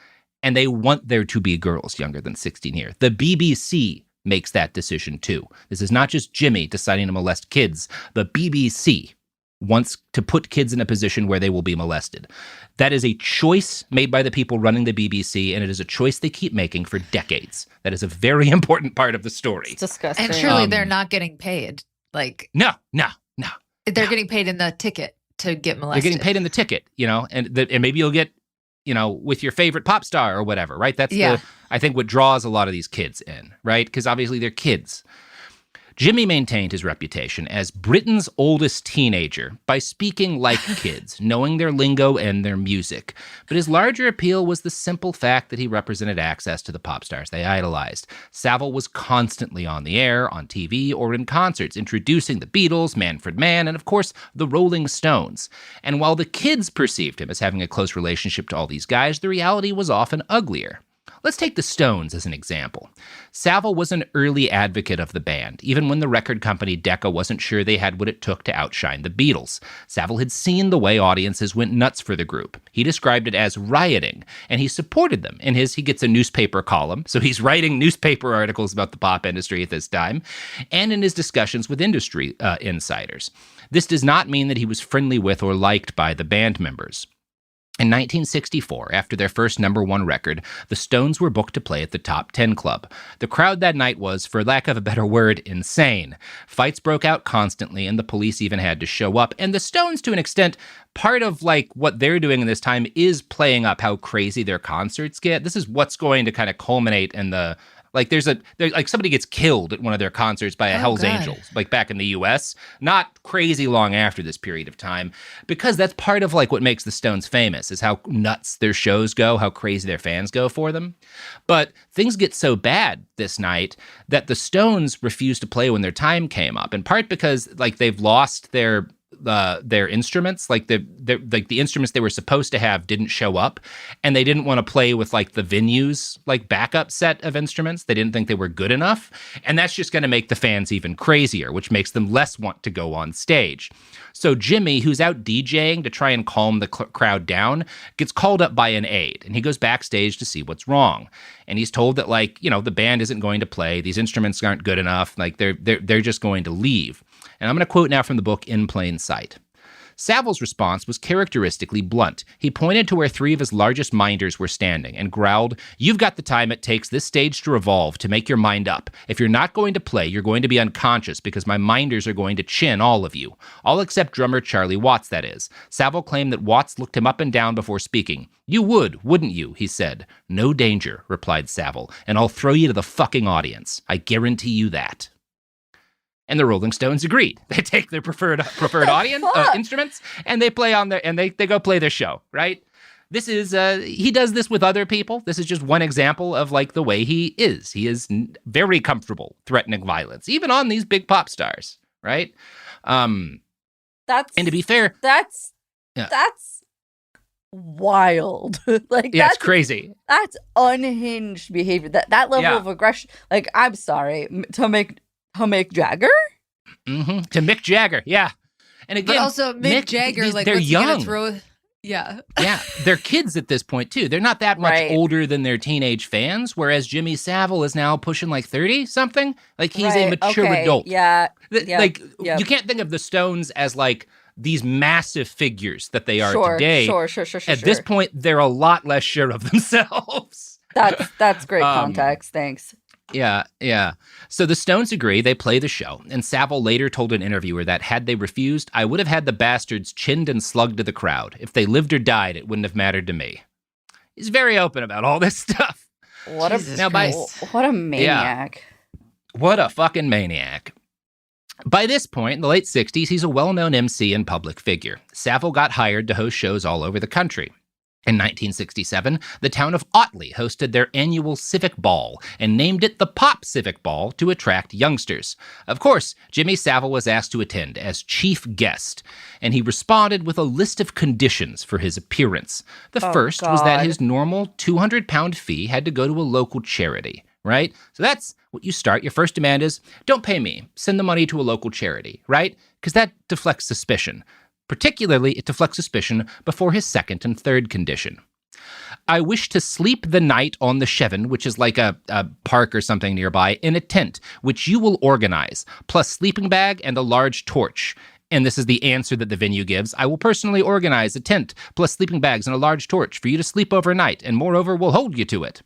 and they want there to be girls younger than 16 here. The BBC makes that decision too. This is not just Jimmy deciding to molest kids. The BBC wants to put kids in a position where they will be molested. That is a choice made by the people running the BBC, and it is a choice they keep making for decades. That is a very important part of the story. It's disgusting. And surely they're not getting paid. Like No. they're getting paid in the ticket to get molested. They're getting paid in the ticket, and maybe you'll get, with your favorite pop star or whatever, right? That's I think what draws a lot of these kids in, right? Because obviously they're kids. Jimmy maintained his reputation as Britain's oldest teenager by speaking like kids, knowing their lingo and their music. But his larger appeal was the simple fact that he represented access to the pop stars they idolized. Savile was constantly on the air, on TV, or in concerts, introducing the Beatles, Manfred Mann, and of course, the Rolling Stones. And while the kids perceived him as having a close relationship to all these guys, the reality was often uglier. Let's take the Stones as an example. Savile was an early advocate of the band, even when the record company Decca wasn't sure they had what it took to outshine the Beatles. Savile had seen the way audiences went nuts for the group. He described it as rioting, and he supported them. In he gets a newspaper column, so he's writing newspaper articles about the pop industry at this time, and in his discussions with industry insiders. This does not mean that he was friendly with or liked by the band members. In 1964, after their first #1 record, the Stones were booked to play at the Top 10 Club. The crowd that night was, for lack of a better word, insane. Fights broke out constantly, and the police even had to show up. And the Stones, to an extent, part of what they're doing in this time is playing up how crazy their concerts get. This is what's going to kind of culminate in the somebody gets killed at one of their concerts by a Hell's Angels, back in the US, not crazy long after this period of time, because that's part of what makes the Stones famous, is how nuts their shows go, how crazy their fans go for them. But things get so bad this night that the Stones refused to play when their time came up, in part because they've lost their instruments, the instruments they were supposed to have didn't show up, and they didn't want to play with the venue's backup set of instruments. They didn't think they were good enough, and that's just going to make the fans even crazier, which makes them less want to go on stage. So Jimmy, who's out DJing to try and calm the crowd down, gets called up by an aide, and he goes backstage to see what's wrong. And he's told that the band isn't going to play, these instruments aren't good enough, they're just going to leave. And I'm going to quote now from the book In Plain Sight. Savile's response was characteristically blunt. He pointed to where 3 of his largest minders were standing and growled, "You've got the time it takes this stage to revolve to make your mind up. If you're not going to play, you're going to be unconscious because my minders are going to chin all of you. All except drummer Charlie Watts, that is." Savile claimed that Watts looked him up and down before speaking. "You would, wouldn't you?" he said. "No danger," replied Savile, "and I'll throw you to the fucking audience. I guarantee you that." And the Rolling Stones agreed. They take their preferred audience instruments, and they play on their, and they go play their show, right? This is he does this with other people. This is just one example of the way he is. He is very comfortable threatening violence, even on these big pop stars, right? And to be fair, that's wild. It's crazy. That's unhinged behavior. That level of aggression. I'm sorry, to Mick Jagger? Mm-hmm. To Mick Jagger, yeah. And again, but also Mick Jagger, they're young. Yeah, they're kids at this point too. They're not that much older than their teenage fans. Whereas Jimmy Savile is now pushing 30 something. He's a mature adult. Yeah. You can't think of the Stones as these massive figures that they are today. Sure. At this point, they're a lot less sure of themselves. That's great context. Thanks. Yeah. So the Stones agree, they play the show, and Savile later told an interviewer that had they refused, I would have had the bastards chinned and slugged to the crowd. If they lived or died, it wouldn't have mattered to me. He's very open about all this stuff. What a maniac. What a fucking maniac. By this point, in the late 60s, he's a well-known MC and public figure. Savile got hired to host shows all over the country. In 1967, the town of Otley hosted their annual Civic Ball and named it the Pop Civic Ball to attract youngsters. Of course, Jimmy Savile was asked to attend as chief guest, and he responded with a list of conditions for his appearance. The first was that his normal 200-pound fee had to go to a local charity, right? So that's what you start. Your first demand is, don't pay me, send the money to a local charity, right? Because that deflects suspicion. Particularly, it deflects suspicion before his second and third condition. I wish to sleep the night on the Cheven, which is a park or something nearby, in a tent, which you will organize, plus sleeping bag and a large torch. And this is the answer that the venue gives. I will personally organize a tent plus sleeping bags and a large torch for you to sleep overnight, and moreover will hold you to it.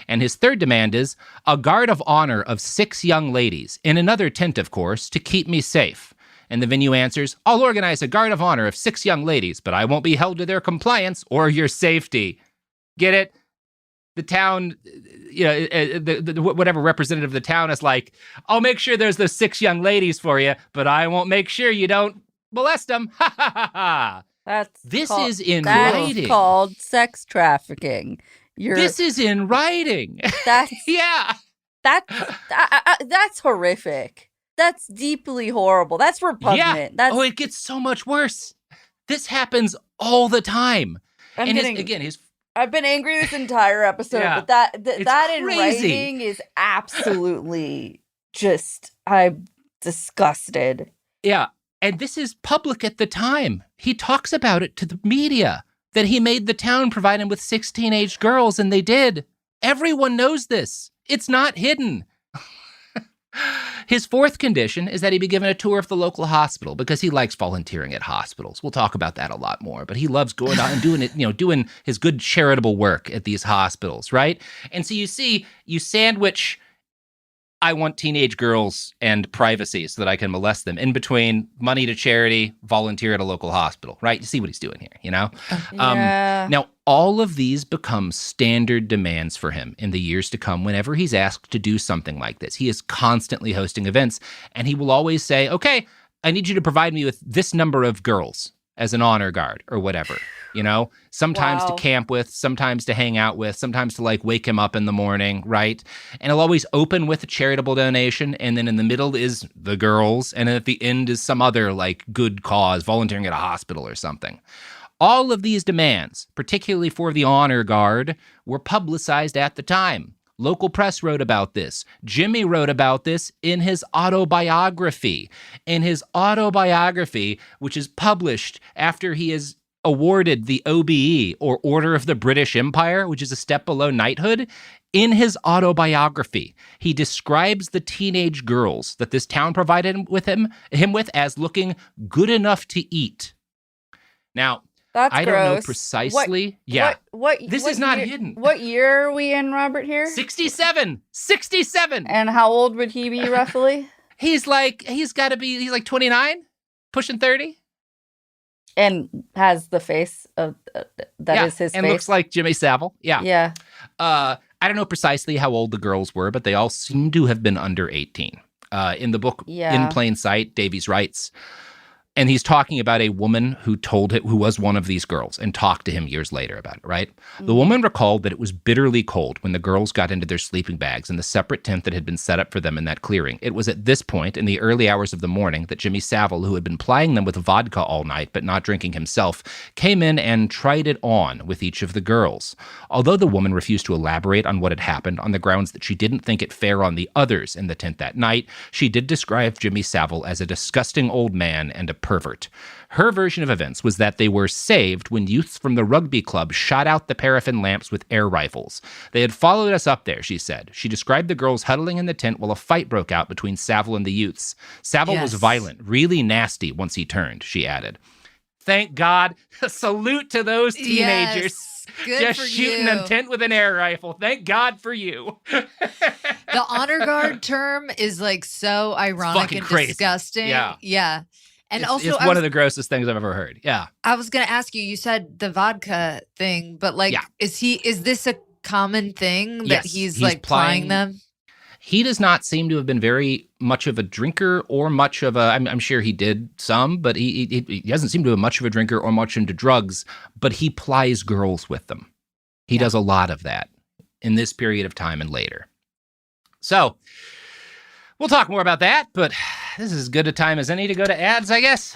And his third demand is a guard of honor of 6 young ladies, in another tent, of course, to keep me safe. And the venue answers, I'll organize a guard of honor of 6 young ladies, but I won't be held to their compliance or your safety. Get it? The town, whatever representative of the town is like, I'll make sure there's those 6 young ladies for you, but I won't make sure you don't molest them. Ha ha ha ha. This is in writing. That's called sex trafficking. This is in writing. That's yeah. That's horrific. That's deeply horrible. That's repugnant. Yeah. It gets so much worse. This happens all the time. I've been angry this entire episode, but that in writing is absolutely just, I'm disgusted. Yeah, and this is public at the time. He talks about it to the media, that he made the town provide him with 6 teenage girls, and they did. Everyone knows this. It's not hidden. His fourth condition is that he be given a tour of the local hospital because he likes volunteering at hospitals. We'll talk about that a lot more, but he loves going out and doing it, doing his good charitable work at these hospitals, right? And so you sandwich, I want teenage girls and privacy so that I can molest them, in between money to charity, volunteer at a local hospital, right? You see what he's doing here, Yeah. Now, all of these become standard demands for him in the years to come whenever he's asked to do something like this. He is constantly hosting events, and he will always say, okay, I need you to provide me with this number of girls as an honor guard or whatever, sometimes to camp with, sometimes to hang out with, sometimes to wake him up in the morning, right? And he'll always open with a charitable donation, and then in the middle is the girls, and then at the end is some other good cause, volunteering at a hospital or something. All of these demands, particularly for the honor guard, were publicized at the time. Local press wrote about this. Jimmy wrote about this in his autobiography. In his autobiography, which is published after he is awarded the OBE, or Order of the British Empire, which is a step below knighthood, in his autobiography, he describes the teenage girls that this town provided him with as looking good enough to eat. Now, that's I gross. don't know precisely. This is not hidden. What year are we in, Robert, here? 67. And how old would he be, roughly? He's 29, pushing 30. And has the face of, that is his and face. looks like Jimmy Savile. Yeah. Yeah. I don't know precisely how old the girls were, but they all seem to have been under 18. In the book, In Plain Sight, Davies writes, and he's talking about a woman who was one of these girls and talked to him years later about it, right? The woman recalled that it was bitterly cold when the girls got into their sleeping bags in the separate tent that had been set up for them in that clearing. It was at this point, in the early hours of the morning, that Jimmy Savile, who had been plying them with vodka all night but not drinking himself, came in and tried it on with each of the girls. Although the woman refused to elaborate on what had happened on the grounds that she didn't think it fair on the others in the tent that night, she did describe Jimmy Savile as a disgusting old man and a pervert. Her version of events was that they were saved when youths from the rugby club shot out the paraffin lamps with air rifles. They had followed us up there, she said. She described the girls huddling in the tent while a fight broke out between Savile and the youths. Savile was violent, really nasty once he turned, she added. Thank God. Salute to those teenagers. Yes. Good just for shooting you. a tent with an air rifle. Thank God for you. The honor guard term is so ironic and crazy. Disgusting. Yeah. And it's, also, it's one of the grossest things I've ever heard. Yeah. I was going to ask you, you said the vodka thing, but is this a common thing that Yes, he's plying them? He does not seem to have been very much of a drinker or much of a, I'm sure he did some, but he doesn't seem to have much of a drinker or much into drugs, but he plies girls with them. He does a lot of that in this period of time and later. So we'll talk more about that, but this is as good a time as any to go to ads, I guess.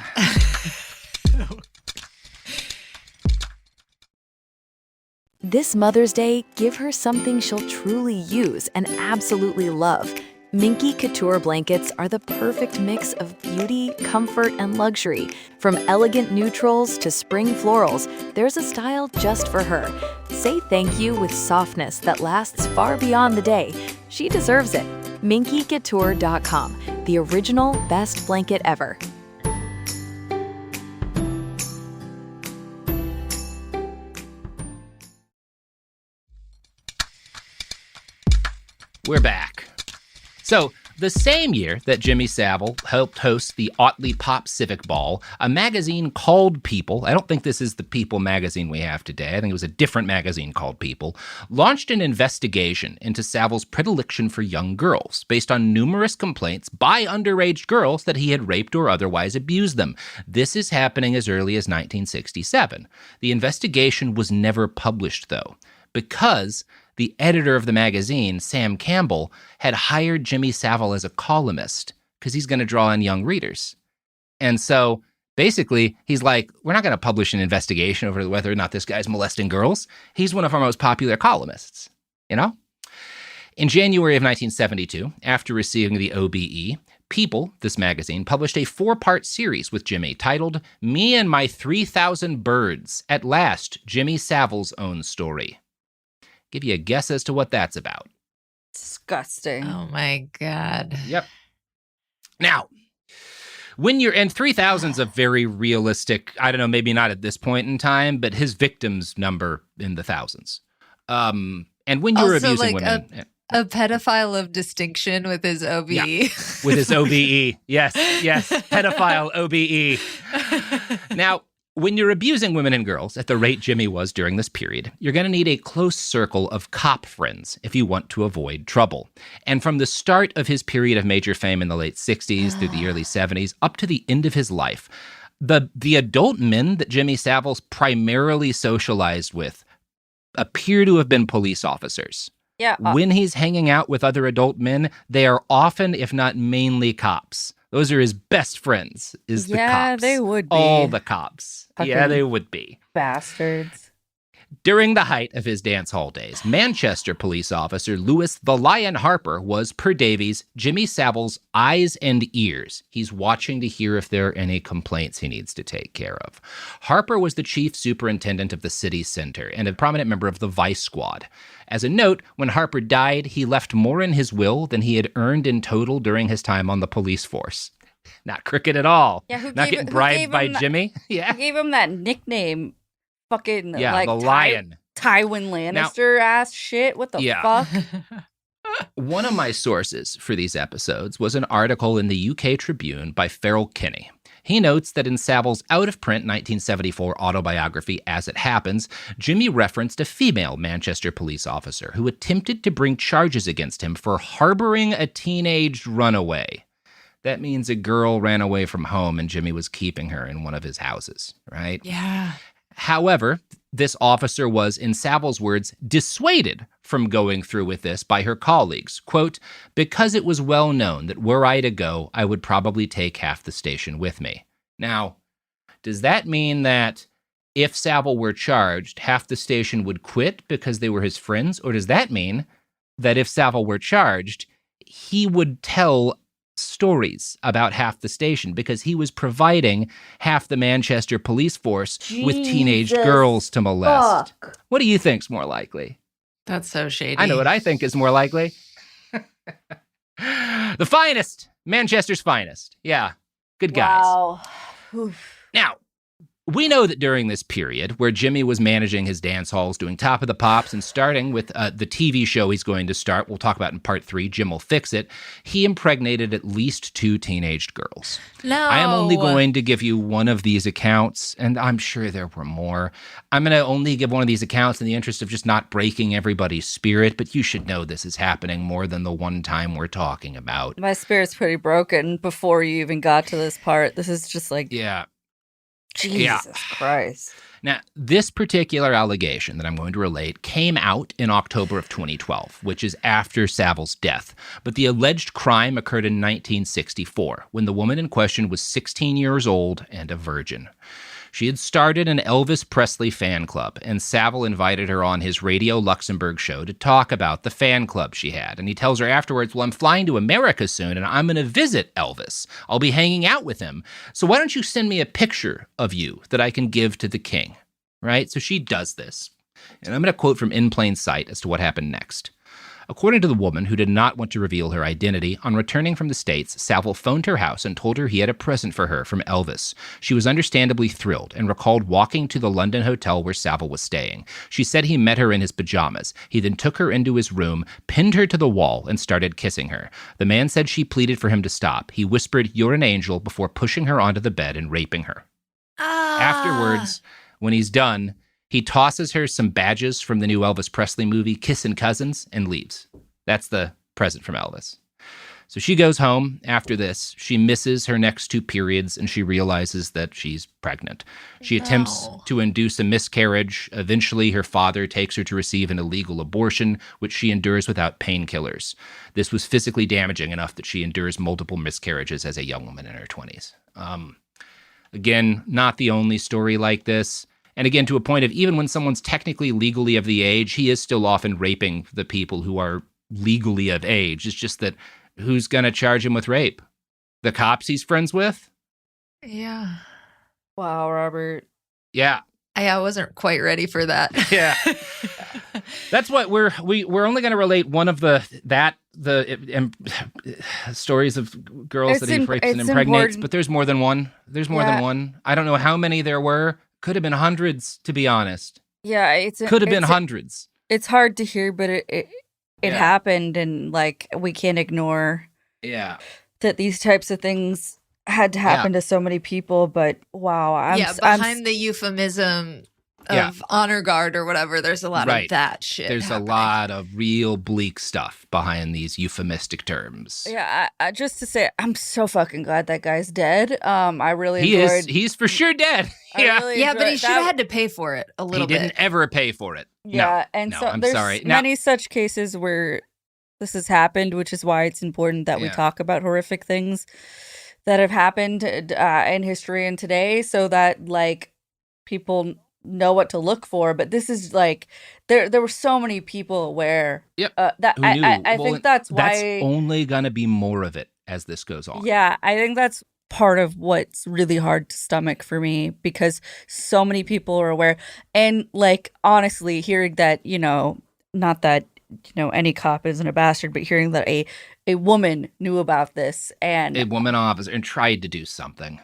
This Mother's Day, give her something she'll truly use and absolutely love. Minky Couture blankets are the perfect mix of beauty, comfort, and luxury. From elegant neutrals to spring florals, there's a style just for her. Say thank you with softness that lasts far beyond the day. She deserves it. MinkyCouture.com, the original best blanket ever. we're back. So, the same year that Jimmy Savile helped host the Otley Pop Civic Ball, a magazine called People, I don't think this is the People magazine we have today, I think it was a different magazine called People, launched an investigation into Savile's predilection for young girls, based on numerous complaints by underage girls that he had raped or otherwise abused them. This is happening as early as 1967. The investigation was never published, though, because the editor of the magazine, Sam Campbell, had hired Jimmy Savile as a columnist because he's going to draw in young readers. And so basically, he's like, we're not going to publish an investigation over whether or not this guy's molesting girls. He's one of our most popular columnists, you know? In January of 1972, after receiving the OBE, People, this magazine, published a 4-part series with Jimmy titled Me and My 3,000 Birds, At Last, Jimmy Savile's Own Story. Give you a guess as to what that's about. Disgusting. Oh my God. Yep. Now, when you're, and 3,000's a very realistic, I don't know, maybe not at this point in time, but his victims number in the thousands. And when you're also abusing like women. A pedophile of distinction with his OBE. Yeah, with his OBE. Yes. Pedophile OBE. Now, when you're abusing women and girls at the rate Jimmy was during this period, you're going to need a close circle of cop friends if you want to avoid trouble. And from the start of his period of major fame in the late 60s through the early 70s, up to the end of his life, the adult men that Jimmy Savile's primarily socialized with appear to have been police officers. Yeah. When he's hanging out with other adult men, they are often, if not mainly, cops. Those are his best friends, the cops. Yeah, they would be. All the cops. Fucking yeah, they would be. Bastards. During the height of his dance hall days, Manchester police officer Lewis the Lion Harper was, per Davies, Jimmy Savile's eyes and ears. He's watching to hear if there are any complaints he needs to take care of. Harper was the chief superintendent of the city center and a prominent member of the Vice Squad. As a note, when Harper died, he left more in his will than he had earned in total during his time on the police force. Not crooked at all. Yeah, Not getting bribed by Jimmy. Yeah. Who gave him that nickname? Fucking like the Lion. Tywin Lannister ass shit. What the fuck? One of my sources for these episodes was an article in the UK Tribune by Farrell Kinney. He notes that in Savile's out-of-print 1974 autobiography, As It Happens, Jimmy referenced a female Manchester police officer who attempted to bring charges against him for harboring a teenaged runaway. That means a girl ran away from home and Jimmy was keeping her in one of his houses, right? Yeah. However, this officer was, in Savile's words, dissuaded from going through with this by her colleagues, quote, because it was well known that were I to go, I would probably take half the station with me. Now, does that mean that if Savile were charged, half the station would quit because they were his friends? Or does that mean that if Savile were charged, he would tell stories about half the station because he was providing half the Manchester police force with teenage girls to molest? Fuck. What do you think's more likely? That's so shady. I know what I think is more likely. The finest. Manchester's finest. Yeah. Good guys. Wow. Now, we know that during this period where Jimmy was managing his dance halls, doing Top of the Pops, and starting with the TV show he's going to start, we'll talk about in part 3, Jim Will Fix It, he impregnated at least 2 teenaged girls. No. I am only going to give you one of these accounts, and I'm sure there were more. I'm going to only give one of these accounts in the interest of just not breaking everybody's spirit, but you should know this is happening more than the one time we're talking about. My spirit's pretty broken before you even got to this part. This is just like... Yeah. Jesus Christ. Now, this particular allegation that I'm going to relate came out in October of 2012, which is after Savile's death. But the alleged crime occurred in 1964, when the woman in question was 16 years old and a virgin. She had started an Elvis Presley fan club, and Savile invited her on his Radio Luxembourg show to talk about the fan club she had. And he tells her afterwards, well, I'm flying to America soon, and I'm going to visit Elvis. I'll be hanging out with him. So why don't you send me a picture of you that I can give to the king? Right? So she does this. And I'm going to quote from In Plain Sight as to what happened next. According to the woman, who did not want to reveal her identity, on returning from the States, Savile phoned her house and told her he had a present for her from Elvis. She was understandably thrilled and recalled walking to the London hotel where Savile was staying. She said he met her in his pajamas. He then took her into his room, pinned her to the wall, and started kissing her. The man said she pleaded for him to stop. He whispered, "You're an angel," before pushing her onto the bed and raping her. Afterwards, when he's done, he tosses her some badges from the new Elvis Presley movie, Kissin' Cousins, and leaves. That's the present from Elvis. So she goes home after this. She misses her next 2 periods, and she realizes that she's pregnant. She attempts to induce a miscarriage. Eventually, her father takes her to receive an illegal abortion, which she endures without painkillers. This was physically damaging enough that she endures multiple miscarriages as a young woman in her 20s. Again, not the only story like this. And again, to a point of even when someone's technically legally of the age, he is still often raping the people who are legally of age. It's just that who's going to charge him with rape? The cops he's friends with? Yeah. Wow, Robert. Yeah. I wasn't quite ready for that. Yeah. That's what we're only going to relate one of the stories of girls that he rapes and impregnates, but there's more than one. There's more than one. I don't know how many there were. Could have been hundreds, to be honest. Yeah, could have been hundreds. It's hard to hear, but it happened, and like we can't ignore that these types of things had to happen to so many people. But wow, behind the euphemism of honor guard or whatever, there's a lot of that shit. There's a lot of real bleak stuff behind these euphemistic terms. Yeah, I just to say, I'm so fucking glad that guy's dead. I really enjoyed. He's for sure dead. Yeah, but he should have had to pay for it a little bit. He didn't ever pay for it. Yeah, I'm sorry. Many such cases where this has happened, which is why it's important that we talk about horrific things that have happened in history and today, so that like people know what to look for. But this is like there were so many people aware. That I think that's why that's only gonna be more of it as this goes on. Yeah, I think that's part of what's really hard to stomach for me, because so many people are aware. And like honestly, hearing that, not that any cop isn't a bastard, but hearing that a woman knew about this, and a woman officer, and tried to do something,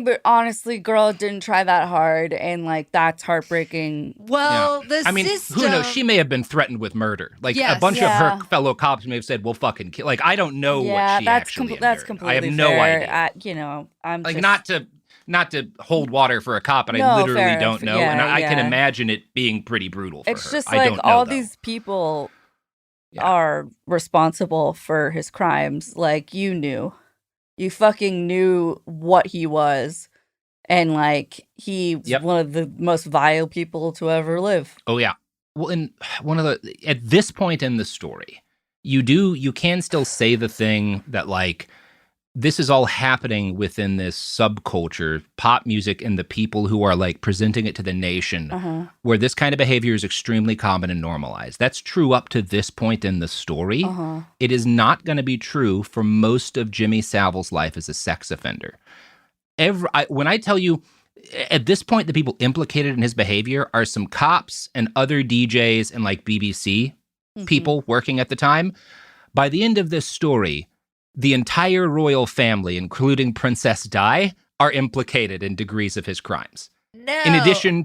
but honestly, girl, didn't try that hard, and like that's heartbreaking. Well, system, who knows? She may have been threatened with murder. Like a bunch of her fellow cops may have said, "Well, fucking kill." Like I don't know what she actually endured. That's completely I have no fair. idea. I'm like just... not to hold water for a cop, and I literally don't know, and I can yeah. imagine it being pretty brutal for her. It's just I like don't know, all though. these people are responsible for his crimes. Like you fucking knew what he was, and like he's one of the most vile people to ever live. Oh yeah. Well, and at this point in the story, you can still say the thing that like this is all happening within this subculture, pop music, and the people who are like presenting it to the nation, where this kind of behavior is extremely common and normalized. That's true up to this point in the story. It is not going to be true for most of Jimmy Savile's life as a sex offender. When I tell you, at this point, the people implicated in his behavior are some cops and other DJs and like BBC people working at the time. By the end of this story, the entire royal family, including Princess Di, are implicated in degrees of his crimes. No. In addition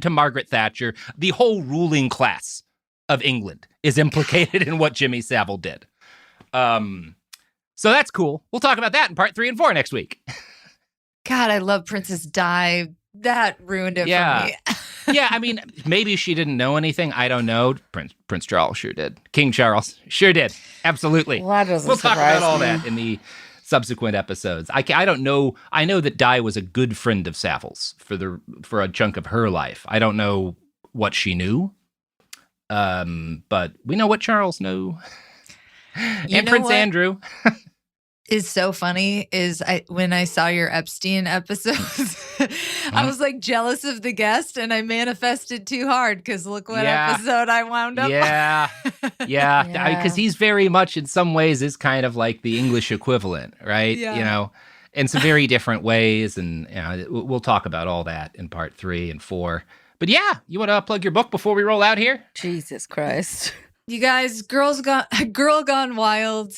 to Margaret Thatcher, the whole ruling class of England is implicated in what Jimmy Savile did. So that's cool. We'll talk about that in part 3 and 4 next week. God, I love Princess Di. That ruined it for me. Yeah, I mean, maybe she didn't know anything. I don't know. Prince Charles sure did. King Charles sure did. Absolutely. Well, that doesn't we'll talk about all me. that in the subsequent episodes. I don't know. I know that Di was a good friend of Savile's for a chunk of her life. I don't know what she knew, but we know what Charles knew. And Prince Andrew. Is so funny is when I saw your Epstein episodes, I was like jealous of the guest, and I manifested too hard because look what episode I wound up on. Because he's very much in some ways is kind of like the English equivalent, right? Yeah. In some very different ways, and we'll talk about all that in part 3 and 4. But yeah, you want to plug your book before we roll out here? Jesus Christ. You guys, Girl Gone Wild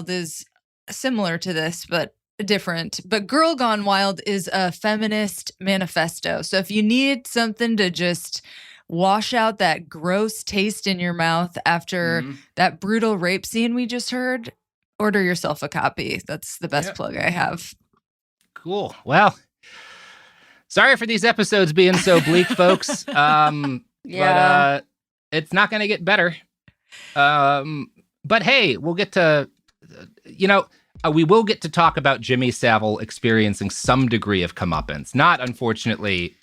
is similar to this, but different. But Girl Gone Wild is a feminist manifesto. So if you need something to just wash out that gross taste in your mouth after that brutal rape scene we just heard, order yourself a copy. That's the best plug I have. Cool. Well, sorry for these episodes being so bleak, folks. But it's not going to get better. But hey, we'll get to, we will get to talk about Jimmy Savile experiencing some degree of comeuppance. Not, unfortunately,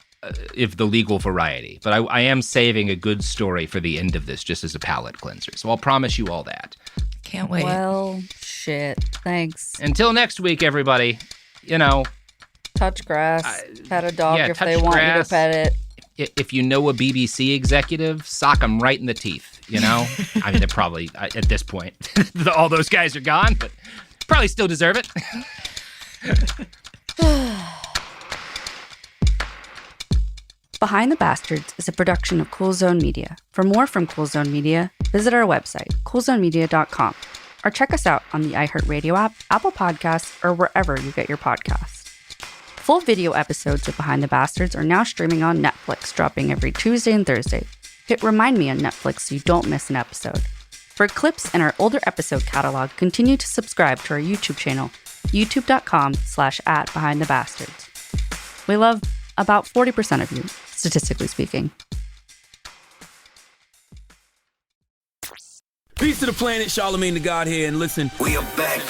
if the legal variety. But I am saving a good story for the end of this just as a palate cleanser. So I'll promise you all that. Can't wait. Well, shit. Thanks. Until next week, everybody, touch grass. Pet a dog if they want you to pet it. If you know a BBC executive, sock them right in the teeth, I mean, they're probably, at this point, all those guys are gone, but probably still deserve it. Behind the Bastards is a production of Cool Zone Media. For more from Cool Zone Media, visit our website, coolzonemedia.com, or check us out on the iHeartRadio app, Apple Podcasts, or wherever you get your podcasts. Full video episodes of Behind the Bastards are now streaming on Netflix, dropping every Tuesday and Thursday. Hit Remind Me on Netflix so you don't miss an episode. For clips and our older episode catalog, continue to subscribe to our YouTube channel, youtube.com/@BehindTheBastards. We love about 40% of you, statistically speaking. Peace to the planet, Charlemagne the God here, and listen, we are back.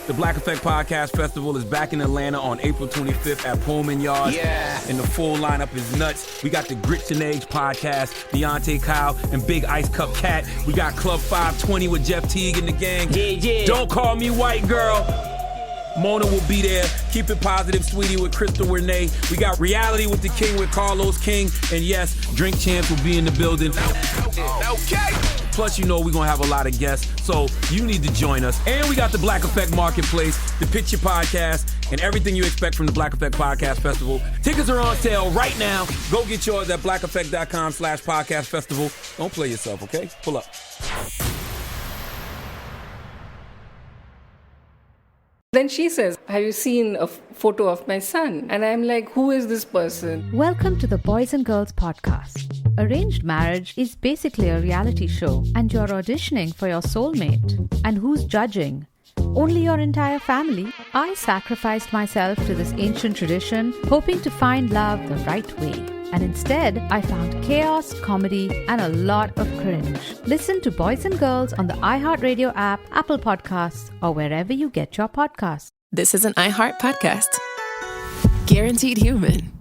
The Black Effect Podcast Festival is back in Atlanta on April 25th at Pullman Yard. Yeah. And the full lineup is nuts. We got the Grits and Eggs podcast, Deontay Kyle and Big Ice Cup Cat. We got Club 520 with Jeff Teague and the gang. Yeah. Don't Call Me White Girl. Mona will be there. Keep It Positive, Sweetie with Crystal Renee. We got Reality with the King with Carlos King. And yes, Drink Champs will be in the building. Okay. Plus, we're going to have a lot of guests, so you need to join us. And we got the Black Effect Marketplace, the Picture Podcast, and everything you expect from the Black Effect Podcast Festival. Tickets are on sale right now. Go get yours at blackeffect.com/podcast festival. Don't play yourself, okay? Pull up. Then she says, have you seen a photo of my son? And I'm like, who is this person? Welcome to the Boys and Girls Podcast. Arranged marriage is basically a reality show, and you're auditioning for your soulmate. And who's judging? Only your entire family. I sacrificed myself to this ancient tradition, hoping to find love the right way. And instead, I found chaos, comedy, and a lot of cringe. Listen to Boys and Girls on the iHeartRadio app, Apple Podcasts, or wherever you get your podcasts. This is an iHeart podcast. Guaranteed human.